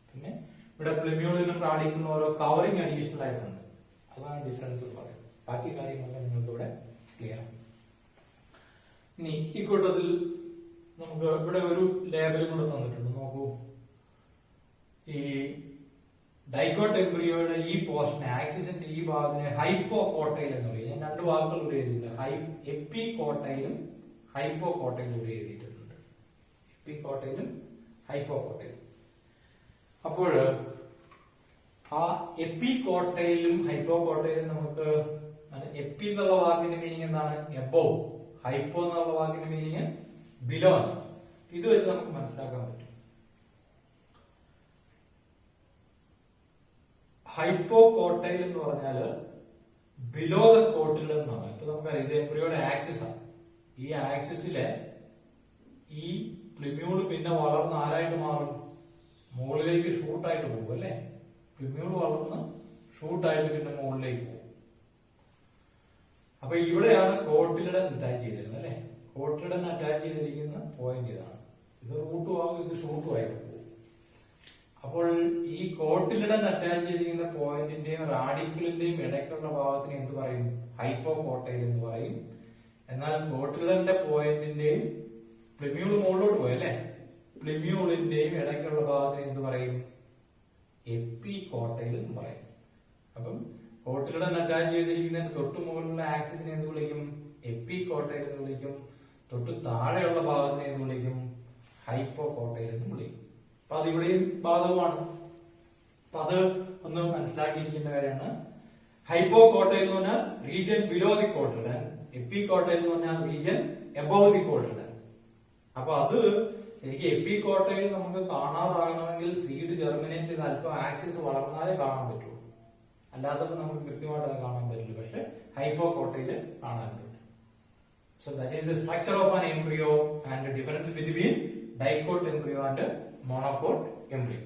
പിന്നെ ഇവിടെ പ്ലിമ്യൂളിനും റാഡിക്കിളിനും ഓരോ കവറിംഗ് അഡീഷണൽ ആയിട്ടുണ്ട്. അതാണ് ഡിഫറൻസ് എന്ന് പറയുന്നത്. ബാക്കി കാര്യങ്ങളൊക്കെ നിങ്ങൾക്ക് ഇവിടെ ക്ലിയർ ആണ്. ഇനി ഈ കൂട്ടത്തിൽ നമുക്ക് ഇവിടെ ഒരു ലേബലും കൂടെ തന്നിട്ടുണ്ട്. നോക്കൂ, ഈ ഡൈക്കോട്ട് എംബ്രിയോയുടെ ഈ പോർഷൻ, ആക്സിസിന്റെ ഈ ഭാഗത്തിനെ ഹൈപ്പോ കോട്ടൈൽ എന്ന് പറയും. ഞാൻ രണ്ട് വാക്കുകൾ ഇവിടെ എഴുതിയിട്ടുണ്ട്, എപ്പി കോട്ടൈലും ഹൈപ്പോ കോട്ടൈലും ഇവിടെ എഴുതിയിട്ടുണ്ട്. എപ്പി കോട്ടൈലും ഹൈപ്പോ കോട്ടൈലും. അപ്പോൾ ആ എപ്പി കോട്ടയിലും ഹൈപ്പോ കോട്ടയിലും നമുക്ക് എപ്പി എന്നുള്ള വാക്കിന്റെ മീനിങ് എന്താണ്, എബോവ്. ഹൈപ്പോ എന്നുള്ള വാക്കിന്റെ മീനിങ് ബിലോ ആണ്. ഇത് വെച്ച് നമുക്ക് മനസ്സിലാക്കാൻ പറ്റും. ഹൈപ്പോ കോട്ടയിൽ എന്ന് പറഞ്ഞാല് ബിലോ ദ കോട്ടിലിഡൻ എന്നാണ്. ഇപ്പൊ നമുക്കറിയാം ഇത് എംബ്രിയോയുടെ ആക്സിസ് ആണ്. ഈ ആക്സിസിലെ ഈ പ്ലിമ്യൂള് പിന്നെ വളർന്ന് ആരായിട്ട് മാറും? മുകളിലേക്ക് ഷൂട്ടായിട്ട് പോകും അല്ലെ? പ്ലിമ്യൂള് വളർന്ന് ഷൂട്ടായിട്ട് പിന്നെ മുകളിലേക്ക് പോകും. അപ്പൊ ഇവിടെയാണ് കോട്ടിലിഡൻ അറ്റാച്ച് ചെയ്തിരുന്നത് അല്ലെ? കോട്ടിലിഡൻ അറ്റാച്ച് ചെയ്തിരിക്കുന്ന പോയിന്റ് ഇതാണ്. ഇത് റൂട്ടും ആകും, ഇത് ഷൂട്ടും ആയിട്ട് പോകും. അപ്പോൾ ഈ കോട്ടിലിഡൻ അറ്റാച്ച് ചെയ്തിരിക്കുന്ന പോയിന്റിന്റെയും റാഡിക്കിളിന്റെയും ഇടയ്ക്കുള്ള ഭാഗത്തിന് എന്ത് പറയും? ഹൈപ്പോകോട്ടൈൽ എന്ന് പറയും. എന്നാൽ കോട്ടിലിഡന്റെ പോയിന്റിന്റെയും പ്ലിമ്യൂള് മുകളിലോട്ട് പോയി അല്ലെ? പ്ലിമ്യൂളിന്റെയും ഇടയ്ക്കുള്ള ഭാഗത്തിന് എന്ത് പറയും? എപ്പികോട്ടൈൽ എന്ന് പറയും. അപ്പം കോട്ടിലിഡൻ അറ്റാച്ച് ചെയ്തിരിക്കുന്നതിന് തൊട്ട് മുകളിലുള്ള ആക്സിസിനെ എന്ത് വിളിക്കും? എപ്പികോട്ടൈൽ എന്ന് വിളിക്കും. തൊട്ട് താഴെയുള്ള ഭാഗത്തിനെ എന്ത് വിളിക്കും? ഹൈപ്പോകോട്ടൈൽ എന്ന് വിളിക്കും. അപ്പൊ അതിവിടെയും ബാധകമാണ്. അപ്പൊ അത് ഒന്ന് മനസ്സിലാക്കിയിരിക്കുന്ന കാര്യമാണ്. ഹൈപ്പോകോട്ടൈൽ എന്ന് പറഞ്ഞാൽ റീജിയൻ ബിലോ ദി കോട്ടിലിഡൻ, എപ്പികോട്ടൈൽ എന്ന് പറഞ്ഞാൽ റീജിയൻ എബോവ് ദി കോട്ടിലിഡൻ. അപ്പൊ അത് ശരിക്കും എപ്പികോട്ടൈൽ നമുക്ക് കാണാറാകണമെങ്കിൽ സീഡ് ജെർമിനേറ്റ് ചെയ്ത് അല്പം ആക്സിസ് വളർന്നാലേ കാണാൻ പറ്റുള്ളൂ. അല്ലാത്തപ്പോൾ നമുക്ക് കൃത്യമായിട്ട് അത് കാണാൻ പറ്റില്ല. പക്ഷെ ഹൈപ്പോകോട്ടൈൽ കാണാൻ പറ്റും. So that is the structure of an embryo and the difference between dicot embryo and monocot embryo.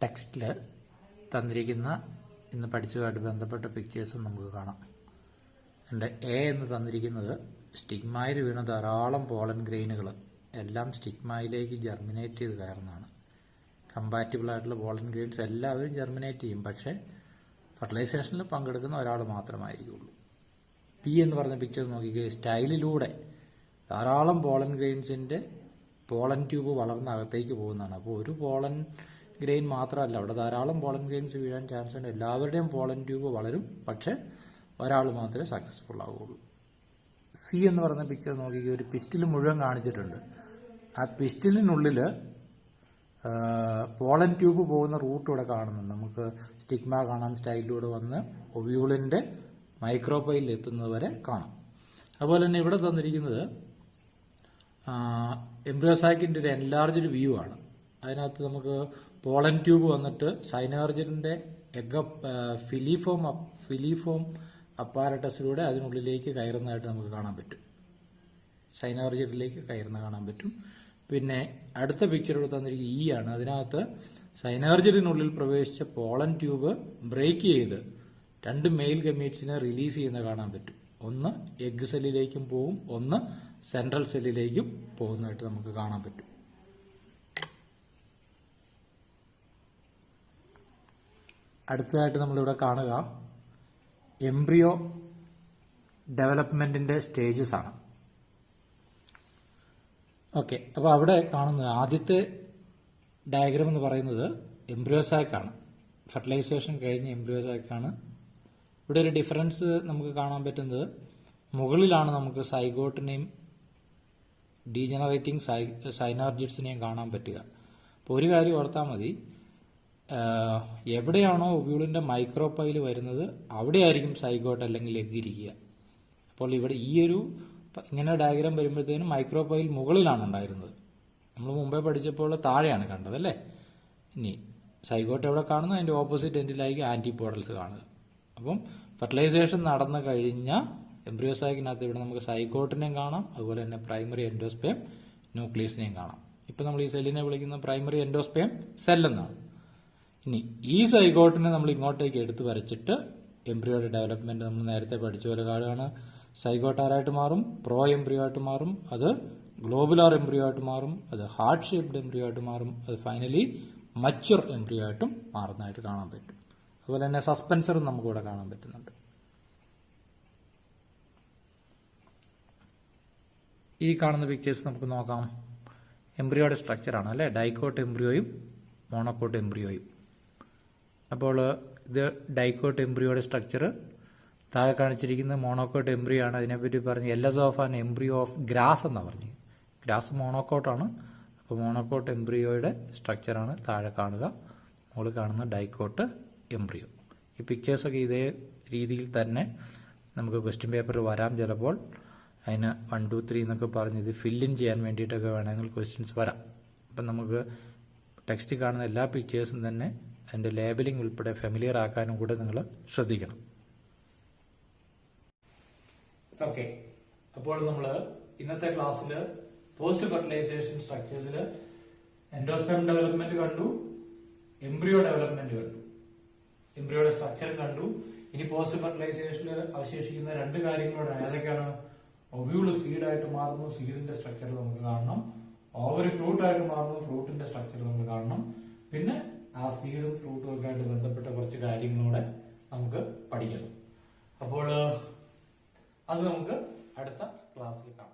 ടെക്സ്റ്റിൽ തന്നിരിക്കുന്ന ഇന്ന് പഠിച്ചതുമായിട്ട് ബന്ധപ്പെട്ട പിക്ചേഴ്സും നമുക്ക് കാണാം. എൻ്റെ എ എന്ന് തന്നിരിക്കുന്നത് സ്റ്റിഗ്മയിൽ വീണ ധാരാളം പോളൻ ഗ്രെയിനുകൾ എല്ലാം സ്റ്റിഗ്മയിലേക്ക് ജെർമിനേറ്റ് ചെയ്ത് കയറുന്നതാണ്. കമ്പാറ്റബിൾ ആയിട്ടുള്ള പോളൻ ഗ്രെയിൻസ് എല്ലാവരും ജെർമിനേറ്റ് ചെയ്യും, പക്ഷേ ഫെർട്ടിലൈസേഷനിൽ പങ്കെടുക്കുന്ന ഒരാൾ മാത്രമായിരിക്കുള്ളൂ. പി എന്ന് പറഞ്ഞ പിക്ചർ നോക്കിക്കേ, സ്റ്റൈലിലൂടെ ധാരാളം പോളൻ ഗ്രെയിൻസിൻ്റെ പോളൻ ട്യൂബ് വളർന്ന അകത്തേക്ക് പോകുന്നതാണ്. അപ്പോൾ ഒരു പോളൻ ഗ്രെയിൻ മാത്രമല്ല, അവിടെ ധാരാളം പോളൻ ഗ്രെയിൻസ് വീഴാൻ ചാൻസ് ഉണ്ട്. എല്ലാവരുടെയും പോളൻ ട്യൂബ് വളരും, പക്ഷെ ഒരാൾ മാത്രമേ സക്സസ്ഫുൾ ആവുകയുള്ളൂ. സി എന്ന് പറയുന്ന പിക്ചർ നോക്കിക്കേ, ഒരു പിസ്റ്റിൽ മുഴുവൻ കാണിച്ചിട്ടുണ്ട്. ആ പിസ്റ്റിലിനുള്ളിൽ പോളൻ ട്യൂബ് പോകുന്ന റൂട്ട് ഇവിടെ കാണുന്നുണ്ട്. നമുക്ക് സ്റ്റിഗ്മ കാണാം, സ്റ്റൈലിലൂടെ വന്ന് ഒവ്യൂളിൻ്റെ മൈക്രോപൈലിൽ എത്തുന്നത് വരെ കാണാം. അതുപോലെ തന്നെ ഇവിടെ തന്നിരിക്കുന്നത് എംബ്രിയോസാക്കിൻ്റെ ഒരു എൻലാർജ്ഡ് വ്യൂ ആണ്. അതിനകത്ത് നമുക്ക് പോളൻ ട്യൂബ് വന്നിട്ട് സൈനാർജിൻ്റെ ഫിലിഫോം അപ്പാരറ്റസിലൂടെ അതിനുള്ളിലേക്ക് കയറുന്നതായിട്ട് നമുക്ക് കാണാൻ പറ്റും. സൈനാർജിഡിലേക്ക് കയറുന്ന കാണാൻ പറ്റും. പിന്നെ അടുത്ത പിക്ചർ ഇവിടെ തന്നിരിക്കുന്നത് ഇ ആണ്. അതിനകത്ത് സൈനാർജിഡിനുള്ളിൽ പ്രവേശിച്ച പോളൻ ട്യൂബ് ബ്രേക്ക് ചെയ്ത് 2 മെയിൽ ഗമീറ്റ്സിനെ റിലീസ് ചെയ്യുന്ന കാണാൻ പറ്റും. ഒന്ന് എഗ് സെല്ലിലേക്കും പോവും, ഒന്ന് സെൻട്രൽ സെല്ലിലേക്കും പോകുന്നതായിട്ട് നമുക്ക് കാണാൻ പറ്റും. അടുത്തതായിട്ട് നമ്മളിവിടെ കാണുക എംബ്രിയോ ഡെവലപ്മെന്റിന്റെ സ്റ്റേജസ് ആണ്. ഓക്കെ, അപ്പോൾ അവിടെ കാണുന്ന ആദ്യത്തെ ഡയഗ്രാം എന്ന് പറയുന്നത് എംബ്രിയോസാക്കാണ്. ഫെർട്ടിലൈസേഷൻ കഴിഞ്ഞ എംബ്രിയോസാക്കാണ്. ഇവിടെ ഒരു ഡിഫറൻസ് നമുക്ക് കാണാൻ പറ്റുന്നത്, മുകളിലാണ് നമുക്ക് സൈഗോട്ടിനെയും ഡീജനറേറ്റിംഗ് സൈനാർജിഡ്സിനെയും കാണാൻ പറ്റുക. അപ്പോൾ ഒരു കാര്യം ഓർത്താൽ മതി, എവിടെയാണോ ഒവ്യൂളിൻ്റെ മൈക്രോപൈൽ വരുന്നത് അവിടെയായിരിക്കും സൈഗോട്ട് അല്ലെങ്കിൽ എഗ് ഇരിക്കുക. അപ്പോൾ ഇവിടെ ഈ ഒരു ഇങ്ങനെ ഡയഗ്രാം വരുമ്പോഴത്തേനും മൈക്രോപൈൽ മുകളിലാണ് ഉണ്ടായിരുന്നത്. നമ്മൾ മുമ്പേ പഠിച്ചപ്പോൾ താഴെയാണ് കണ്ടത് അല്ലേ. ഇനി സൈഗോട്ട് എവിടെ കാണുന്നു, അതിൻ്റെ ഓപ്പോസിറ്റ് എൻഡിലായിരിക്കും ആന്റിപോഡൽസ് കാണുക. അപ്പം ഫെർട്ടിലൈസേഷൻ നടന്നു കഴിഞ്ഞ എംബ്രിയോസാക്കിനകത്ത് ഇവിടെ നമുക്ക് സൈഗോട്ടിനെയും കാണാം, അതുപോലെ തന്നെ പ്രൈമറി എൻഡോസ്പേം ന്യൂക്ലിയസിനെയും കാണാം. ഇപ്പം നമ്മൾ ഈ സെല്ലിനെ വിളിക്കുന്ന പ്രൈമറി എൻഡോസ്പേം സെൽ എന്നാണ്. ഇനി ഈ സൈഗോട്ടിനെ നമ്മൾ ഇങ്ങോട്ടേക്ക് എടുത്തു വരച്ചിട്ട് എംബ്രിയോയുടെ ഡെവലപ്മെന്റ് നമ്മൾ നേരത്തെ പഠിച്ച പോലെ കാണുകയാണ്. സൈഗോട്ട് ആരായിട്ട് മാറും? പ്രോ എംബ്രിയോ ആയിട്ട് മാറും, അത് ഗ്ലോബുലാർ എംബ്രിയോ ആയിട്ട് മാറും, അത് ഹാർട്ട് ഷേപ്ഡ് എംബ്രിയോ ആയിട്ട് മാറും, അത് ഫൈനലി മച്വർ എംബ്രിയോ ആയിട്ടും മാറുന്നതായിട്ട് കാണാൻ പറ്റും. അതുപോലെ തന്നെ സസ്പെൻസറും നമുക്കിവിടെ കാണാൻ പറ്റുന്നുണ്ട്. ഈ കാണുന്ന പിക്ചേഴ്സ് നമുക്ക് നോക്കാം. എംബ്രിയോയുടെ സ്ട്രക്ചറാണ് അല്ലേ, ഡൈക്കോട്ട് എംബ്രിയോയും മോണോക്കോട്ട് എംബ്രിയോയും. അപ്പോൾ ഇത് ഡൈക്കോട്ട് എംബ്രിയോയുടെ സ്ട്രക്ചർ, താഴെ കാണിച്ചിരിക്കുന്ന മോണോക്കോട്ട് എംബ്രിയോ ആണ്. അതിനെപ്പറ്റി പറഞ്ഞ് എല്ലസ് of an embryo of grass എന്നാണ് പറഞ്ഞത്. ഗ്രാസ് മോണോക്കോട്ടാണ്. അപ്പോൾ മോണോക്കോട്ട് എംബ്രിയോയുടെ സ്ട്രക്ചറാണ് താഴെ കാണുക. മുകളിൽ കാണുന്ന ഡൈക്കോട്ട് എംബ്രിയോ. ഈ പിക്ചേഴ്സൊക്കെ ഇതേ രീതിയിൽ തന്നെ നമുക്ക് ക്വസ്റ്റ്യൻ പേപ്പറിൽ വരാം. ചിലപ്പോൾ അതിന് 1, 2, 3 എന്നൊക്കെ പറഞ്ഞ് ഇത് ഫില്ലിൻ ചെയ്യാൻ വേണ്ടിയിട്ടൊക്കെ വേണമെങ്കിൽ ക്വസ്റ്റ്യൻസ് വരാം. അപ്പം നമുക്ക് ടെക്സ്റ്റിൽ കാണുന്ന എല്ലാ പിക്ചേഴ്സും തന്നെ അതിൻ്റെ ലേബലിംഗ് ഉൾപ്പെടെ ഫെമിലിയർ ആക്കാനും കൂടെ നിങ്ങൾ ശ്രദ്ധിക്കണം. ഓക്കെ, അപ്പോൾ നമ്മൾ ഇന്നത്തെ ക്ലാസ്സിൽ പോസ്റ്റ് ഫെർട്ടിലൈസേഷൻ സ്ട്രക്ചേഴ്സിൽ എൻഡോസ്പെം ഡെവലപ്മെന്റ് കണ്ടു, എംബ്രിയോ ഡെവലപ്മെന്റ് കണ്ടു, എംബ്രിയോയുടെ സ്ട്രക്ചർ കണ്ടു. ഇനി പോസ്റ്റ് ഫെർട്ടിലൈസേഷനിൽ അവശേഷിക്കുന്ന രണ്ട് കാര്യങ്ങളോടാണ്. ഏതൊക്കെയാണ്? ഒവ്യൂള് സീഡായിട്ട് മാറുന്നു, സീഡിന്റെ സ്ട്രക്ചർ നമുക്ക് കാണണം. ഓവറി ഫ്രൂട്ട് ആയിട്ട് മാറുന്നു, ഫ്രൂട്ടിന്റെ സ്ട്രക്ചർ നമുക്ക് കാണണം. പിന്നെ ആ സീഡും ഫ്രൂട്ടും ഒക്കെ ആയിട്ട് ബന്ധപ്പെട്ട കുറച്ച് കാര്യങ്ങളൂടെ നമുക്ക് പഠിക്കണം. അപ്പോൾ അത് നമുക്ക് അടുത്ത ക്ലാസ്സിൽ കാണാം.